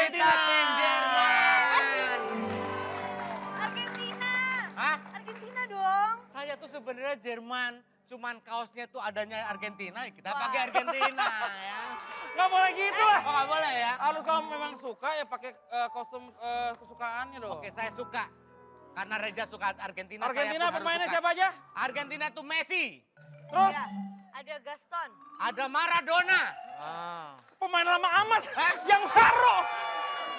Kita tim Jerman. Argentina. Hah? Argentina dong. Saya tuh sebenarnya Jerman, cuman kaosnya tuh adanya Argentina, kita pakai Argentina ya. Nggak boleh gitu lah. Oh nggak boleh ya? Kalau kamu memang suka ya pakai kostum kesukaannya dong. Oke, saya suka. Karena Reza suka Argentina, Argentina saya pun pemainnya harus suka. siapa aja? Argentina tuh Messi, Terus Ya, ada Gaston. ada Maradona. Ah. pemain lama amat. Hah? Yang baru.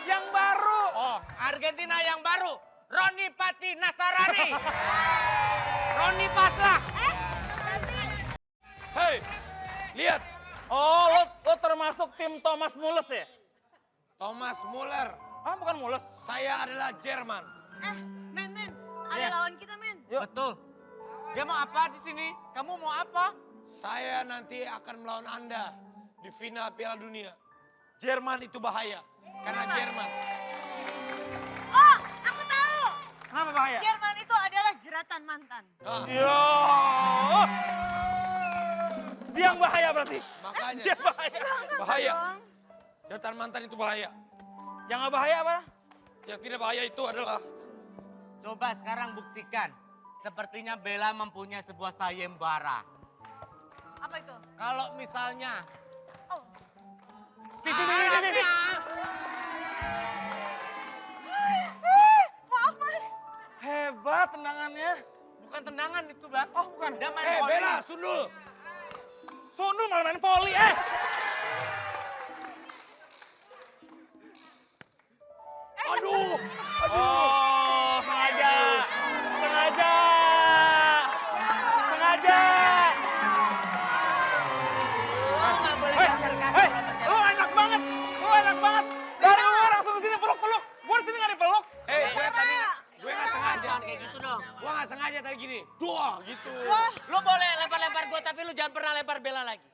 Yang baru. Oh, Argentina yang baru, Roni Pati Nasarani. Roni Paslah. Tapi Hei, lihat. Oh, lo termasuk tim Thomas Mules ya? Thomas Muller, Ah, bukan Mules. saya adalah Jerman. men, ada Iya. lawan kita men. Betul. Dia mau apa di sini? Kamu mau apa? Saya nanti akan melawan Anda di final Piala Dunia. Jerman itu bahaya, karena Jerman. Oh, aku tahu. Kenapa bahaya? Jerman itu adalah jeratan mantan. Nah, Yo. Dia yang bahaya berarti. makanya Dia bahaya. bahaya. Dong. Jatan mantan itu bahaya. Yang nggak bahaya apa? Yang tidak bahaya itu adalah Coba sekarang buktikan. Sepertinya Bella mempunyai sebuah sayembara. Apa itu? Kalau misalnya Oh, anaknya maaf mas. Hebat tendangannya. bukan tendangan itu bang. Oh, bukan. Dia main Eh volley. Bella, sundul. Sundul malah main volley. Aduh, Oh, sengaja. Sengaja. Sengaja. Hei, lu enak banget. Lu enak banget. Dari luar langsung sini peluk-peluk. Gua di sini nggak dipeluk. gue nggak sengaja. Kayak gitu dong. Gue nggak sengaja tadi gini. Dua gitu. Lu boleh lempar-lempar gue, tapi lu jangan pernah lempar Bella lagi.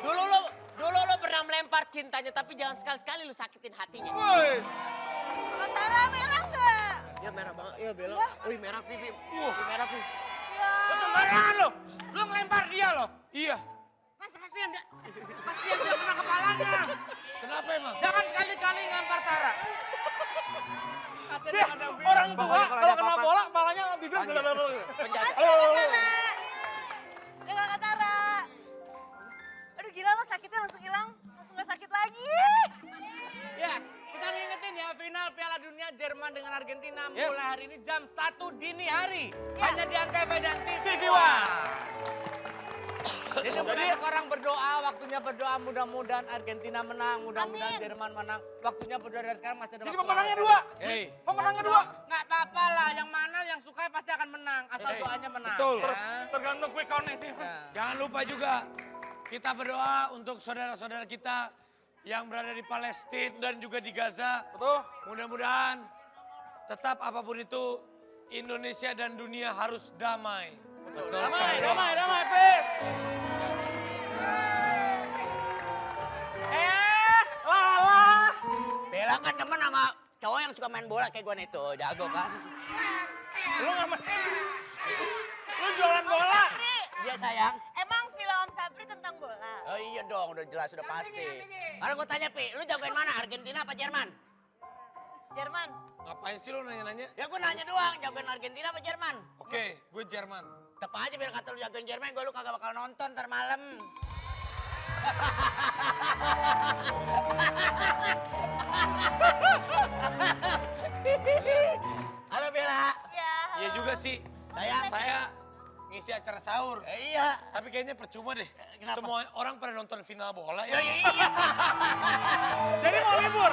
Dulu lu pernah melempar cintanya, tapi jangan sekali-sekali lu sakitin hatinya. Woi. Katara merah nggak? Ya merah banget, ya Bella. Wih merah pipi. Merah pipi. Ya. Lu sembarangan lo. Lu ngelempar dia lo. Iya. Kan kasihan dia. Kasihan dia kena kepalanya. Kenapa emang? Jangan kali-kali ngelempar Tara. Kasihan Dia ada Bella. orang tua Pokoknya kalau ada kena apa-apa, bola palanya bibir Panggil. dulu. Penjaga. Katara. Dengan Katara. Aduh gila lo sakitnya langsung hilang. Langsung gak sakit lagi. Ya, kita ngingetin ya final Piala Dunia Jerman dengan Argentina Yes. mulai hari ini jam 1 dini hari. Ya. Hanya di Antv dan TV TV One. One. Jadi mulai sekarang berdoa, waktunya berdoa mudah-mudahan Argentina menang, mudah-mudahan Amin. Jerman menang. Waktunya berdoa dari sekarang masih ada Jadi waktu. pemenangnya lama. dua. Hei, Pemenangnya dua. Nggak apa-apa lah, yang mana yang suka pasti akan menang, asal Hey, doanya menang. betul. Ya. Tergantung quick countnya sih. Ya. jangan lupa juga kita berdoa untuk saudara-saudara kita yang berada di Palestina dan juga di Gaza. Betul. Mudah-mudahan tetap apapun itu Indonesia dan dunia harus damai. Damai, peace. Lala. Bella kan temen sama cowok yang suka main bola kayak gue nih tuh, jago kan. Lu nggak Lu jualan bola. Iya sayang. Emang film Om Sabri tentang bola? Oh iya dong, udah jelas, udah pasti. Kalau gue tanya Pi, lu jagoin mana? Argentina apa Jerman? Jerman. Ngapain sih lu nanya-nanya? Ya gue nanya doang, jagoin Argentina apa Jerman? Oke, gue Jerman. Tetep aja biar kata lu jagoin Jerman, gue lu kagak bakal nonton ntar malam. Halo Bella. Ya. Iya juga sih. Saya ngisi acara sahur. Iya. Tapi kayaknya percuma deh. Kenapa? Semua orang pada nonton final bola Ya, ya. iya. Jadi mau libur.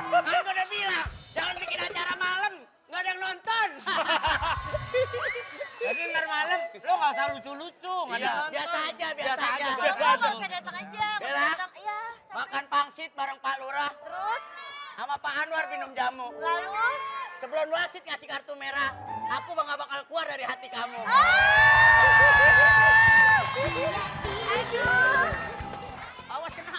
Kan gue udah bilang, jangan bikin acara malam, nggak ada yang nonton. Jadi ntar malam lo nggak usah lucu-lucu, nggak Iya, ada nonton. biasa aja, biasa aja. biasa Lo aja. nggak usah datang aja. mau Bella. datang. Iya. sampai- Makan pangsit bareng Pak Lurah, Terus sama Pak Anwar minum jamu. lalu. Sebelum wasit ngasih kartu merah, aku nggak bakal keluar dari hati kamu. Aduh. Awas kena.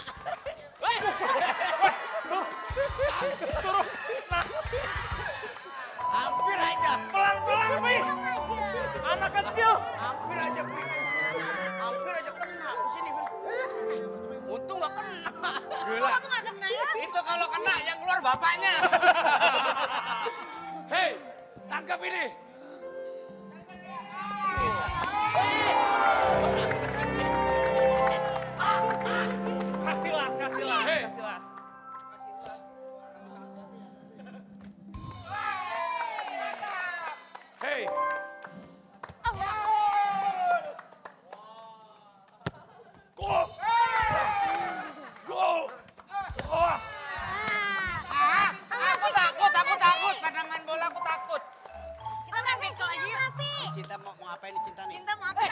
Hampir aja, Pelan-pelan, Pi. Anak kecil. hampir aja, Pi. Hampir aja kena. Sini, Pi. Untung nggak kalau kena. Gila. Kamu gak kena ya? Itu kalau kena yang keluar bapaknya. Hei, tangkap ini. Kasih las, kasih las, Hei. kasih las. Hei, go! Go! Oh. Aku takut. Pada main bola aku takut. Kita main pistol aja yuk. Cinta mau ngapain nih cinta nih? Cinta maaf ya.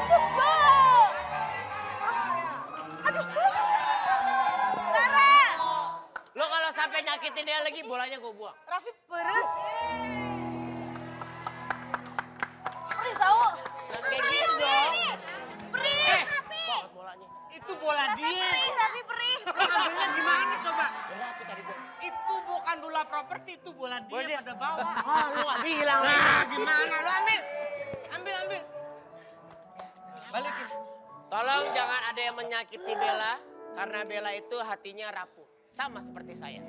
Suka. Aduh. Tara. Lo kalau sampai nyakitin dia lagi, bolanya gue buang. Raffi peres. Perih tahu. Kayak gitu dong. Perih. Raffi. Bolanya. Itu bola dia. Perih, Raffi perih. Lo ambilnya gimana coba? Berapa tadi gue? Itu bukan bola properti, itu bola dia pada bawah. Ah, lu gak bilang. Nah, gimana? Lo ambil. Ambil. Balikin. Tolong jangan ada yang menyakiti Bella, karena Bella itu hatinya rapuh. Sama seperti saya.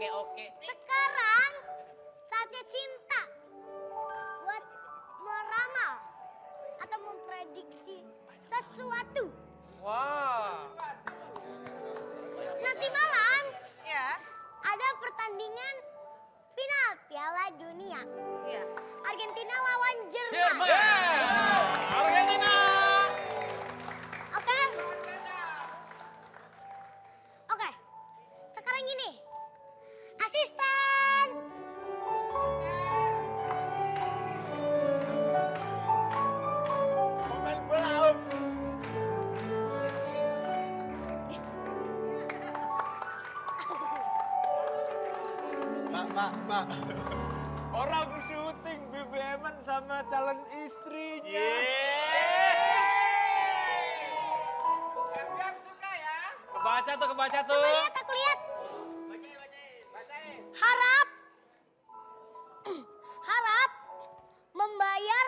Oke. Sekarang saatnya cinta buat meramal atau memprediksi sesuatu. Wah. Nanti malam Ya. ada pertandingan final Piala Dunia. Iya. Argentina lawan Jerman. Yeah. Argentina. Oke? Oke. Sekarang gini. Asisten. Pemain bola. Mak. Orang syuting BBM-an sama calon istrinya. Kebaca tuh. Coba lihat, aku lihat. Harap membayar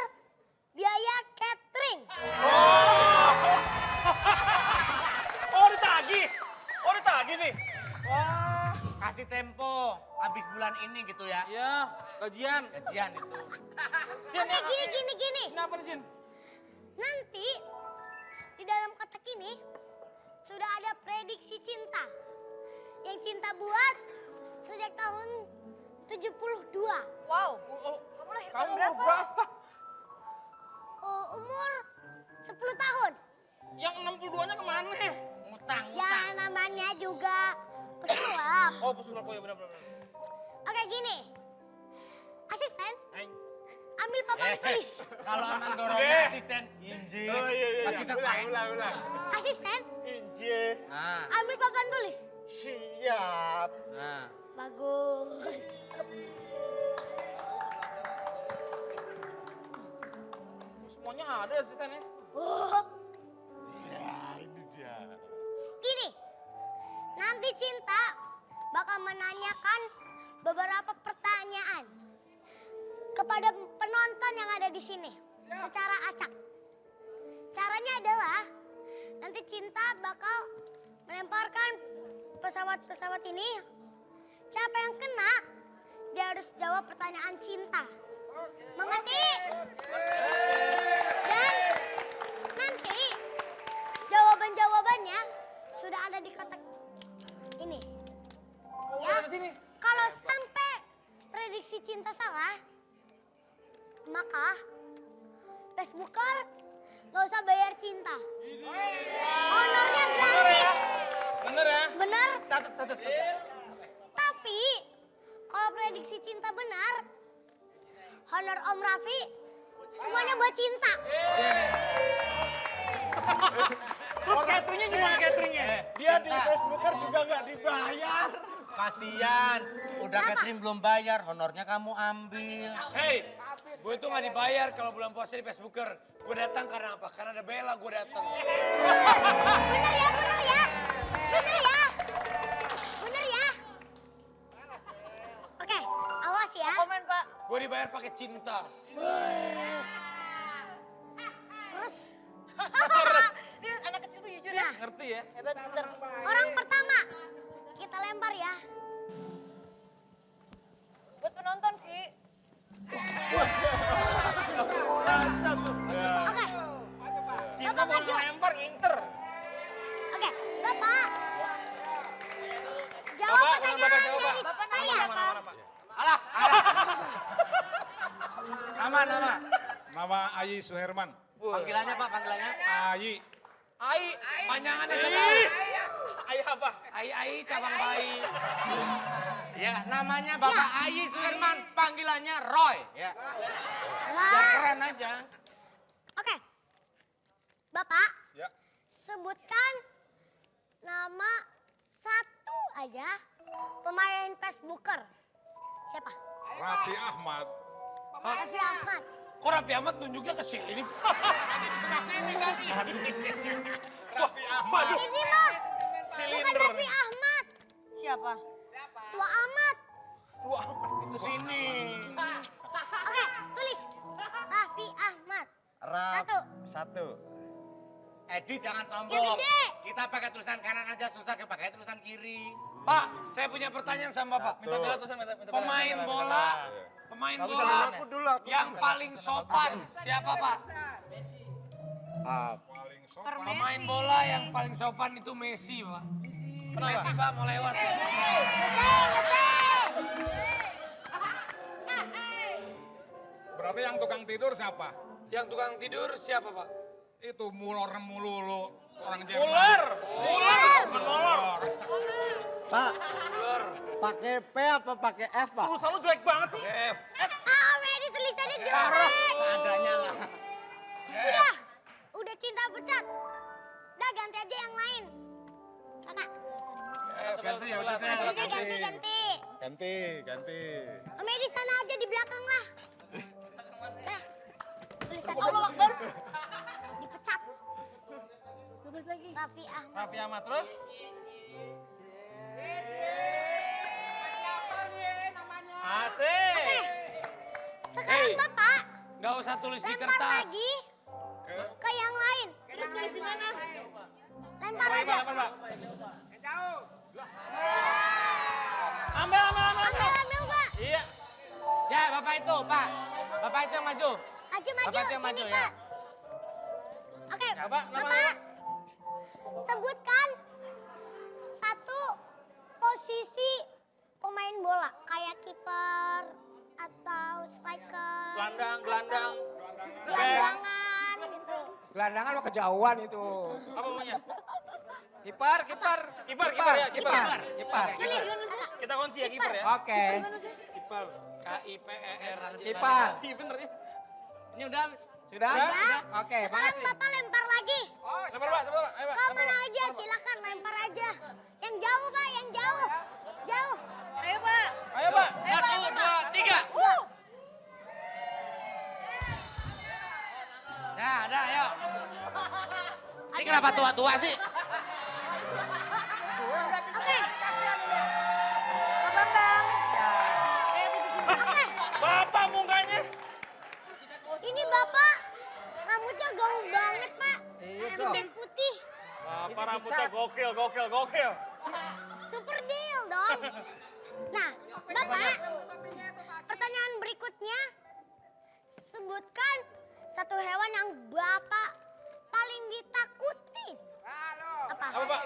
biaya catering. Oh, ditagih nih. Wah. Kasih tempo. Habis bulan ini gitu ya. Iya, gajian. Gajian itu. Cin, Oke, gini. Kenapa nih, Cin? Nanti di dalam kotak ini sudah ada prediksi cinta. Yang cinta buat sejak tahun 72. Wow. Oh, Kamu lahir kamu tahun berapa? berapa? Umur 10 tahun. Yang 62-nya kemana? Ngutang. Ya namanya juga pesulap. Oh, pesulap. Oh ya benar. Oke gini. Asisten, ambil papan tulis. Kalau anak dorongnya asisten injil. Oh iya. Asisten Ulang. Asisten, Inje. Nah. ambil papan tulis. Siap. Nah. Bagus. Semuanya ada asistennya. Oh, Ya, ini dia. gini. Nanti Cinta bakal menanyakan beberapa pertanyaan kepada penonton yang ada di sini secara acak. Caranya adalah nanti Cinta bakal melemparkan pesawat-pesawat ini. Siapa yang kena, dia harus jawab pertanyaan Cinta. Mengerti? Dan nanti jawaban-jawabannya sudah ada di kotak ini. Ya, kalau sampai prediksi Cinta salah, maka Facebooker nggak usah bayar Cinta. Honornya gratis. Bener ya? Bener? Catat. Tapi kalau prediksi Cinta benar, honor Om Raffi semuanya buat Cinta. Terus cateringnya gimana cateringnya? Dia di Facebooker juga nggak dibayar. Kasian, udah catering belum bayar, honornya kamu ambil. Hei, gue tuh gak dibayar kalau bulan puasa di Facebooker. Gue datang karena apa? Karena ada Bella gue datang. Bener ya, bener dibayar pakai cinta. Terus Dia anak kecil tuh jujur ya. Ngerti ya? Hebat, pinter. orang pertama kita lempar ya. Buat penonton, Vi. Macam tuh. Oke, Cinta Bapak bukan maju. lempar, nginter. oke, Bapak. Jawab Bapak, nama pertanyaan Bapak siapa, Pak? dari Bapak saya. namanya apa? Mana, Pak? Alah. Nama. Nama Ayi Suherman. Panggilannya Pak, panggilannya. Ayi. Ai. Panjangannya Ai. saudara. Ai apa? Ai cabang bayi. Ya, namanya Bapak Ayi Suherman, panggilannya Roy. Ya, biar Wah, keren aja. oke. Bapak, Ya. sebutkan nama satu aja pemain Facebooker. Siapa? Raffi Ahmad. Raffi Ahmad. Kok Raffi Ahmad nunjuknya ke sini? Raffi Ahmad. Ini mah bukan Silinder. Raffi Ahmad. Siapa? Tua amat. Tua. Ke sini. Oke, tulis. Raffi Ahmad. Satu. Edit jangan Yang sombong. gede. Kita pakai tulisan kanan aja susah, kita pakai tulisan kiri. Pak, saya punya pertanyaan sama Bapak. Minta bela tulisan, minta bela. Pemain bola, pemain Bagus, bola aku dulu, aku yang paling sopan siapa Pak? Paling sopan. Pemain bola yang paling sopan itu Messi Pak. Messi Pak mau lewat. Berarti yang tukang tidur siapa? Yang tukang tidur siapa Pak? Itu Mulor Mululu. Orang Jerman. Ular. Ular. Menolor. Pak, Ular. pakai P apa pakai F, Pak? Tulisan lu jelek banget sih. F. Ah, Medi tulisannya jelek. Seadanya lah. Udah cinta pecat. Udah ganti aja yang lain. Kakak, Ganti ya udah saya. ganti. Ganti. Medi sana aja di belakang lah. Dah. Tulisan Allah Akbar. dipecat. Balik lagi. Raffi Ahmad. Raffi Ahmad terus. Asik. Sekarang Bapak Gak usah tulis di lempar kertas. lagi ke yang lain. Terus tulis di mana? Lempar Pak, aja. lempar, Pak. Ambil. Ambil, Pak. Iya. Ya, Bapak itu, Pak. Bapak itu yang maju. Maju, Bapak itu yang sini, maju, ya. Pak. Oke, Bapak, nama- Bapak. Sebutkan satu posisi pemain bola. Kayak kiper atau striker. Gelandang. Gelandangan gitu. Gelandangan mah kejauhan itu. Apa namanya? Kiper. Kiper ya, kiper. Tulis, Kakak. Kita kunci ya kiper ya. Oke. Kiper. KIPER. Kiper. Iya bener ya. Ini udah. Sudah? Udah. Oke, Sekarang makasih. Bapak lempar lagi. Lempar, Pak. Ayo, Pak. Kemana aja, silakan lempar aja. Yang jauh, Pak, yang jauh. Jauh. Ayo, Pak. Ayo, Pak. 1, 2, 3. Ya, ada, ayo. Ini kenapa tua-tua sih? Oke. Pak Bambang. Oke. Bapak mukanya. Ini Bapak rambutnya gaul banget, Pak. Cat putih. Bapak rambutnya gokil. Super deal dong. Nah, Bapak, pertanyaan berikutnya. Sebutkan satu hewan yang Bapak paling ditakuti. Apa? Apa, Pak?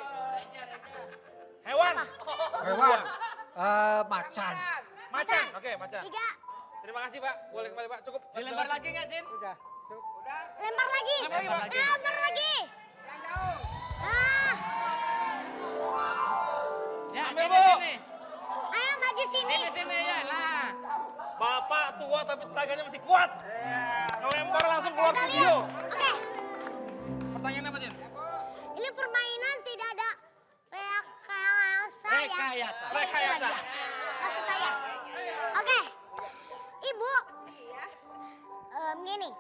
Hewan. Hewan. Macan. Macan. Oke, macan. 3. Terima kasih, Pak. Boleh kembali, Pak. Cukup. Dilempar lagi nggak, Jin? Lempar lagi. Lempar lagi. Lempar lagi. Ah, Ya, Ambil, sini, Bu. sini. ayo maju sini. Sini, ya, lah. Bapak tua tapi tenaganya masih kuat. Ngelempar langsung keluar Kita studio. lihat. Oke, Pertanyaannya apa, Jen? ini permainan tidak ada rekayasa ya. Rekayasa. Rekayasa. Maksud saya. Oke, Ibu. Gini,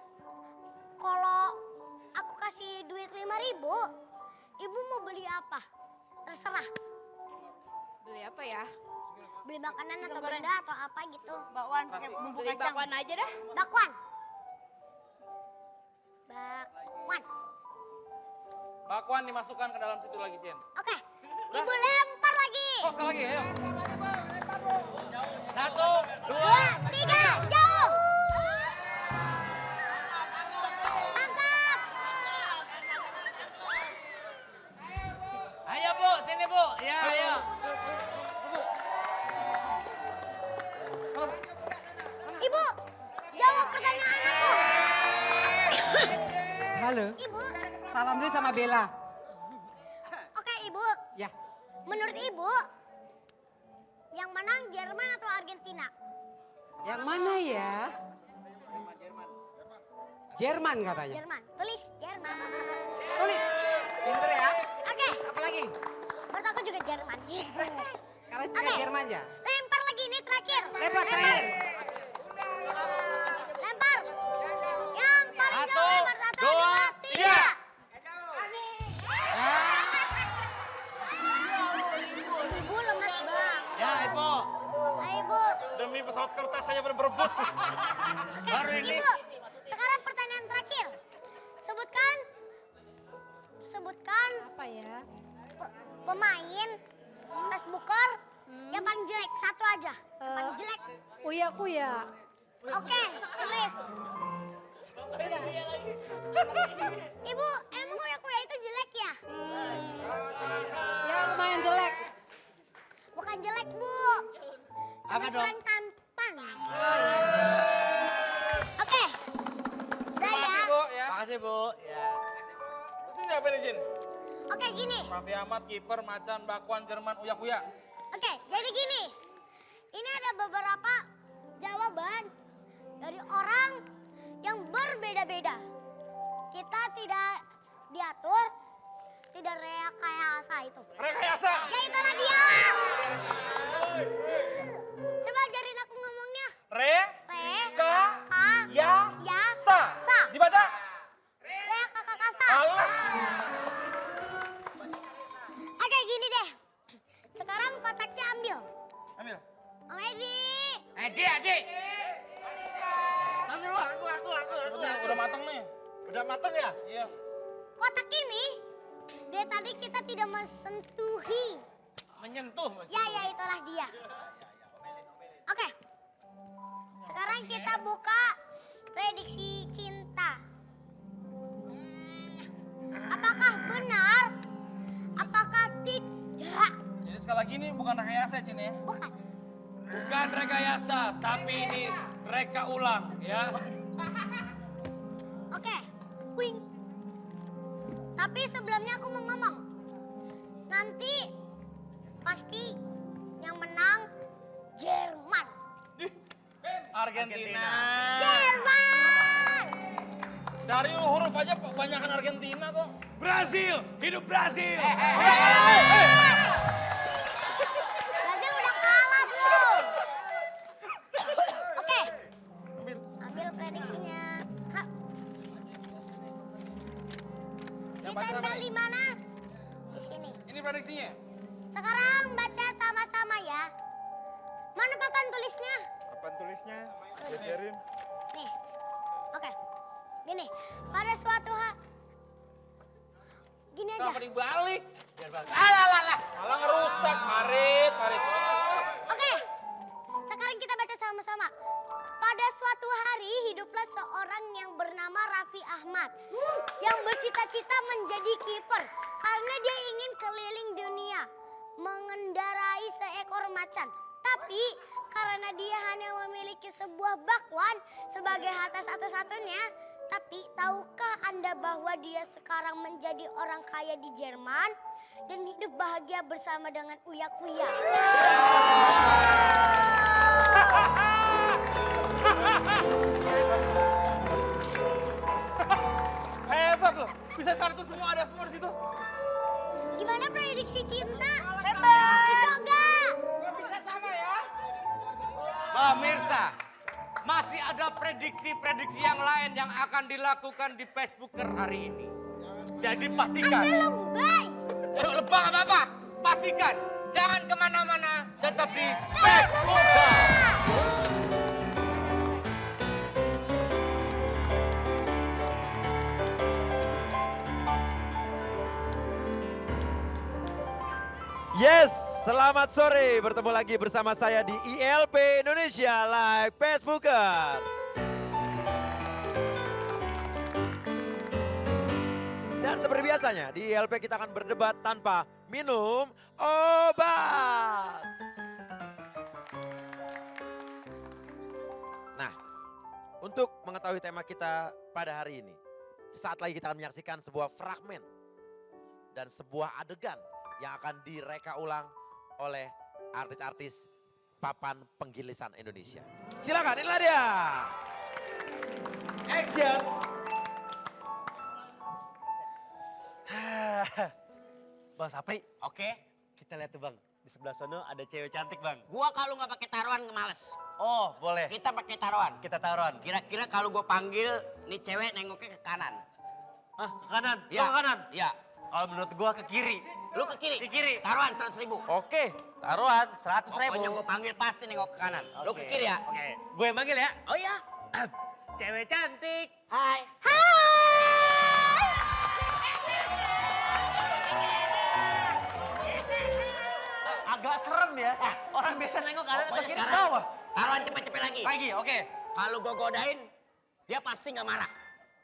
kalau aku kasih duit 5.000, Ibu mau beli apa? Terserah. Beli apa ya? beli makanan atau goreng. benda atau apa gitu. Bakwan pakai bumbu Beli kacang. bakwan aja dah. Bakwan. Bakwan. Bakwan dimasukkan ke dalam situ lagi, Cin. Oke. Ibu lempar lagi. Oh, sekali lagi, ayo. 1, 2, 2, 3, jauh. Tangkap. ayo Bu, sini Bu. Ya, ayo. Ibu, jawab pertanyaan aku. Halo. Ibu, Salam dulu sama Bella. oke Ibu. Ya. Menurut Ibu, yang menang Jerman atau Argentina? Yang mana ya? Jerman katanya. Jerman. Tulis Jerman. Tulis. Pinter ya. Oke, Apa lagi? menurut aku juga Jerman. Karena suka Oke. Jerman ya. Lempar lagi, ini terakhir. Lempar terakhir. Lempar. Yang paling jauh 1, lempar. 1, 2, 2, 3. 3. Ibu lemes banget. Ya, Ibu. Ayo Ibu. Demi pesawat kertas saya berebut. Baru ini. Ibu, sekarang pertanyaan terakhir. Sebutkan Apa ya? pemain Facebooker yang paling jelek. Satu aja. Yang paling jelek. Uya kuya. Oke, tulis. Ibu, emang kuliah itu jelek ya? Ya lumayan jelek. Bukan jelek, Bu. Apa Cuma dong? kurang tampan. Oke. Udah ya. Makasih, Bu, ya. Makasih Bu. Ya. Terus ini apa nih, Cin? Oke, gini. Raffi Ahmad, kiper, macan, bakwan, Jerman, uya-kuya. Oke, jadi gini. Ini ada beberapa jawaban dari orang yang berbeda-beda. Kita tidak diatur, tidak rekayasa itu. Rekayasa. Ya itulah dia. Coba ajarin aku ngomongnya. Re, Ka, ka, ya, ya, sa. sa. Dibaca. Re, kakak, kasa. Allah. Oke, gini deh. Sekarang kotaknya ambil. Ambil. Om Edi. Adik. Tahu dulu, aku. Udah matang nih. Udah matang ya? Iya. Kotak ini, dari tadi kita tidak mensentuhi. Menyentuh Mas. Ya, itulah dia. Oke. Sekarang kita buka prediksi cinta. Apakah benar? Apakah tidak? Jadi sekali lagi ini bukan rekayasa, Cin ya. Bukan. Bukan rekayasa, tapi ini reka ulang ya. Oke. Wing. Tapi sebelumnya aku mau ngomong. Nanti pasti yang menang Jerman. Argentina. Jerman! Dari huruf aja banyakan Argentina kok. Brazil, hidup Brazil. Brazil udah kalah, Bro. Oke. Ambil prediksinya. Hah. Ditempel di mana? Di sini. Ini prediksinya. Sekarang baca sama-sama ya. Mana papan tulisnya? Papan tulisnya? Jajarin. Nih. Oke. Gini, pada suatu gini aja. Kenapa dibalik? Alah. Malah ngerusak. Marit. Oke. Sekarang kita baca sama-sama. Pada suatu hari hiduplah seorang yang bernama Raffi Ahmad yang bercita-cita menjadi kiper karena dia ingin keliling dunia mengendarai seekor macan. Tapi karena dia hanya memiliki sebuah bakwan sebagai harta satu-satunya, tapi tahukah Anda bahwa dia sekarang menjadi orang kaya di Jerman dan hidup bahagia bersama dengan uya-kuya? Hebat loh. Bisa satu semua, ada semua di situ. Gimana prediksi cinta? Hebat! Coba! Pemirsa, masih ada prediksi-prediksi yang lain yang akan dilakukan di Facebooker hari ini. Jadi pastikan. Anda lebay! Lebah apa-apa, pastikan Jangan kemana-mana, tetap di Facebook. Yes, selamat sore. Bertemu lagi bersama saya di ILP Indonesia Live Facebooker. Dan seperti biasanya di ILP kita akan berdebat tanpa minum obat. Nah, untuk mengetahui tema kita pada hari ini, saat lagi kita akan menyaksikan sebuah fragmen dan sebuah adegan yang akan direka ulang oleh artis-artis papan penggilisan Indonesia. Silakan, inilah dia. Action. Bang Sapri, Oke. kita lihat tuh bang. Di sebelah sono ada cewek cantik bang. Gua kalau nggak pakai taruhan males. Oh boleh, Kita pakai taruhan. kita taruhan. Kira-kira kalau gua panggil, nih cewek nengoknya ke kanan. Ah, ke kanan, Ya. ke kanan. Ya. Kalau menurut gua ke kiri. Lu ke kiri. Ke kiri. Taruhan 100.000. Oke, taruhan 100.000. Pokoknya gua panggil pasti nengok ke kanan. Lu ke kiri ya. Oke, gue yang manggil ya. Oh iya. Cewek cantik. Hai. Agak serem ya. Orang biasa nengok kanan atau Pokoknya kiri sekarang bawah. taruhan cepet-cepet lagi. Lagi, oke. Kalau gua godain, dia pasti nggak marah.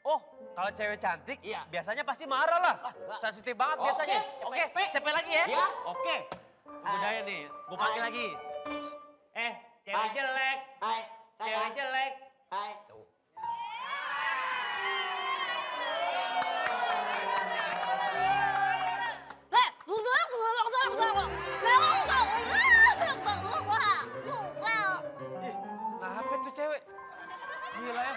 Oh, kalau cewek cantik, Iya. biasanya pasti marah lah. enggak. Sensitif banget Oke, biasanya. cepet, Oke, cepet. cepet lagi ya. Iya. Oke. Budaya nih, gue panggil lagi. Cewek Hai. jelek, Hai. cewek jelek. Hai. Ih, kenapa tuh cewek? Gila ya.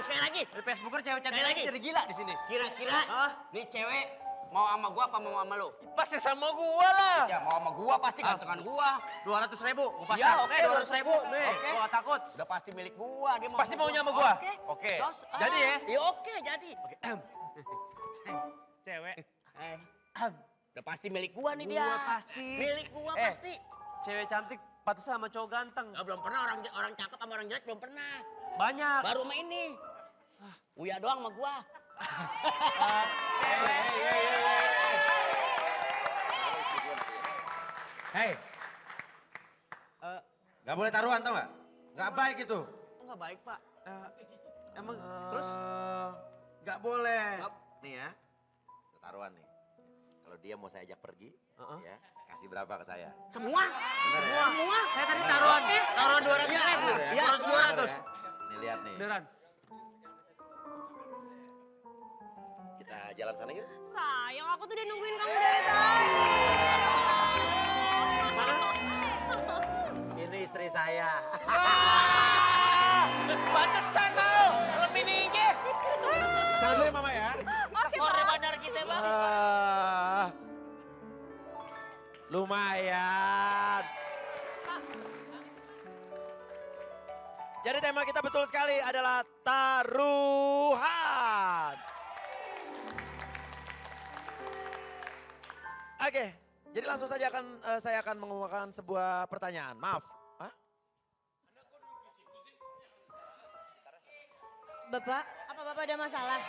Sekali lagi. Di Facebooker cewek cantik Sekali lagi lagi. jadi gila di sini. Kira-kira Hah? nih cewek mau sama gua apa mau sama lu? Pasti sama gua lah. Ya mau sama gua pasti gantengan gua. 200.000, gua pasang. Iya, oke, 200.000. Nih, Oke. gua gak takut. Udah pasti milik gua. Dia mau Pasti maunya sama gua? Oke. Oke. Terus, Jadi ya? Iya oke jadi. Oke. Cewek. Udah pasti milik gua nih dia. Gua pasti. Milik gua Eh. pasti. Cewek cantik pantas sama cowok ganteng. Belum pernah orang cakep sama orang jelek belum pernah. Banyak. Baru sama ini. Uya doang sama gua. Hei, gak boleh taruhan tau gak? Gak baik itu. Enggak baik, Pak. Emang Terus? Gak boleh. Ngap. Nih ya, taruhan nih. Kalau dia mau saya ajak pergi, ya kasih berapa ke saya? Semua? Bener ya? Semua? saya tadi taruhan. Taruhan 200.000. Iya, Harus semua. 200. Nih lihat nih, Beneran. kita jalan sana yuk. Sayang, aku tuh udah nungguin kamu dari tadi. Mana? Ini istri saya. Pantesan tau. Lebih nih. Salam dulu ya mama ya. Oke, Kornya Pak. bandar kita, Bang. Lumayan. Jadi tema kita betul sekali adalah taruhan. Oke, jadi langsung saja saya akan mengumumkan sebuah pertanyaan. Maaf. Hah? Bapak, apa Bapak ada masalah?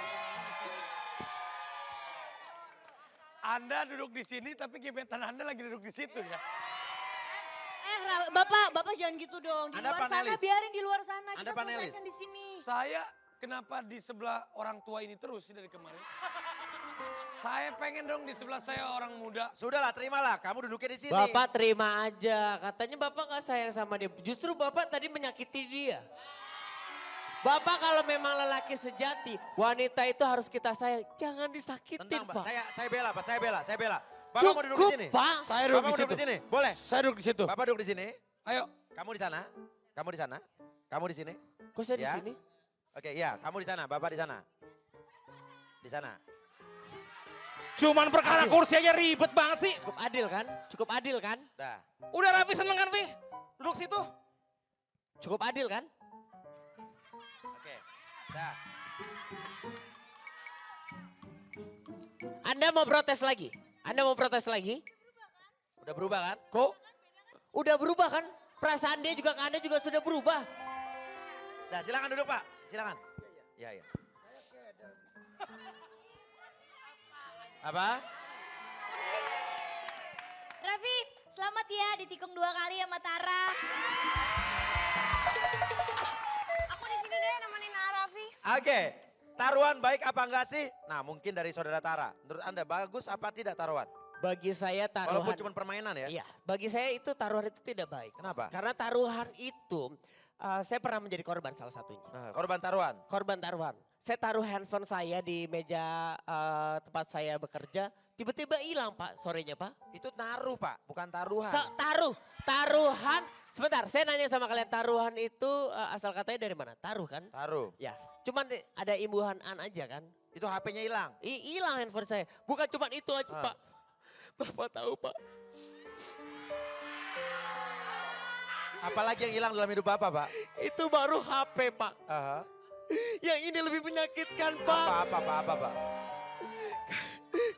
Anda duduk di sini tapi gebetan Anda lagi duduk di situ ya. Bapak jangan gitu dong. Di Anda luar sana panelis. biarin di luar sana. Anda Kita panelis. selesaikan di sini. Saya kenapa di sebelah orang tua ini terus sih dari kemarin? Saya pengen dong di sebelah saya orang muda. Sudahlah, terimalah. Kamu duduknya di sini. Bapak terima aja. Katanya Bapak nggak sayang sama dia. Justru Bapak tadi menyakiti dia. Bapak kalau memang lelaki sejati, wanita itu harus kita sayang. Jangan disakitin, Tentang, Pak. Pak. Saya bela, Pak. Saya bela. Bapak mau duduk di sini? Pak. Saya Bapak mau duduk di sini? Boleh. Saya duduk di situ. Bapak duduk di sini. Ayo. Kamu di sana. Kamu di sana. Kamu di sini. Kok saya di Ya. sini? Oke, ya. Kamu di sana. Bapak di sana. Di sana. Cuman perkara kursi aja ribet banget sih. Cukup adil kan? Cukup adil kan? Dah. Udah Raffi seneng kan, Fi? Duduk situ. Cukup adil kan? Oke. Dah. Anda mau protes lagi? Anda mau protes lagi? Udah berubah kan? Kok udah berubah kan? Perasaan dia juga ke Anda juga sudah berubah. Nah silakan duduk Pak, silakan. Iya, iya. Apa? Raffi, selamat ya ditikung 2 kali sama Tara. Aku di sini deh nemenin Arafi. Oke, taruhan baik apa enggak sih? Nah mungkin dari saudara Tara, menurut Anda bagus apa tidak taruhan? Bagi saya taruhan. Walaupun cuma permainan ya? Iya, bagi saya itu taruhan itu tidak baik. Kenapa? Karena taruhan itu, saya pernah menjadi korban salah satunya. Nah, korban taruhan? Korban taruhan. Saya taruh handphone saya di meja tempat saya bekerja, tiba-tiba hilang Pak sorenya Pak. Itu taruh Pak, bukan taruhan. Taruhan. Sebentar, saya nanya sama kalian taruhan itu asal katanya dari mana? Taruh kan? Taruh. Ya, cuman ada imbuhan an aja kan? Itu HP-nya hilang? Hilang handphone saya. Bukan cuman itu aja Pak. Bapak tahu Pak. Apalagi yang hilang dalam hidup Bapak Pak? Itu baru HP Pak. Aha. Yang ini lebih menyakitkan Pak. Apa Pak?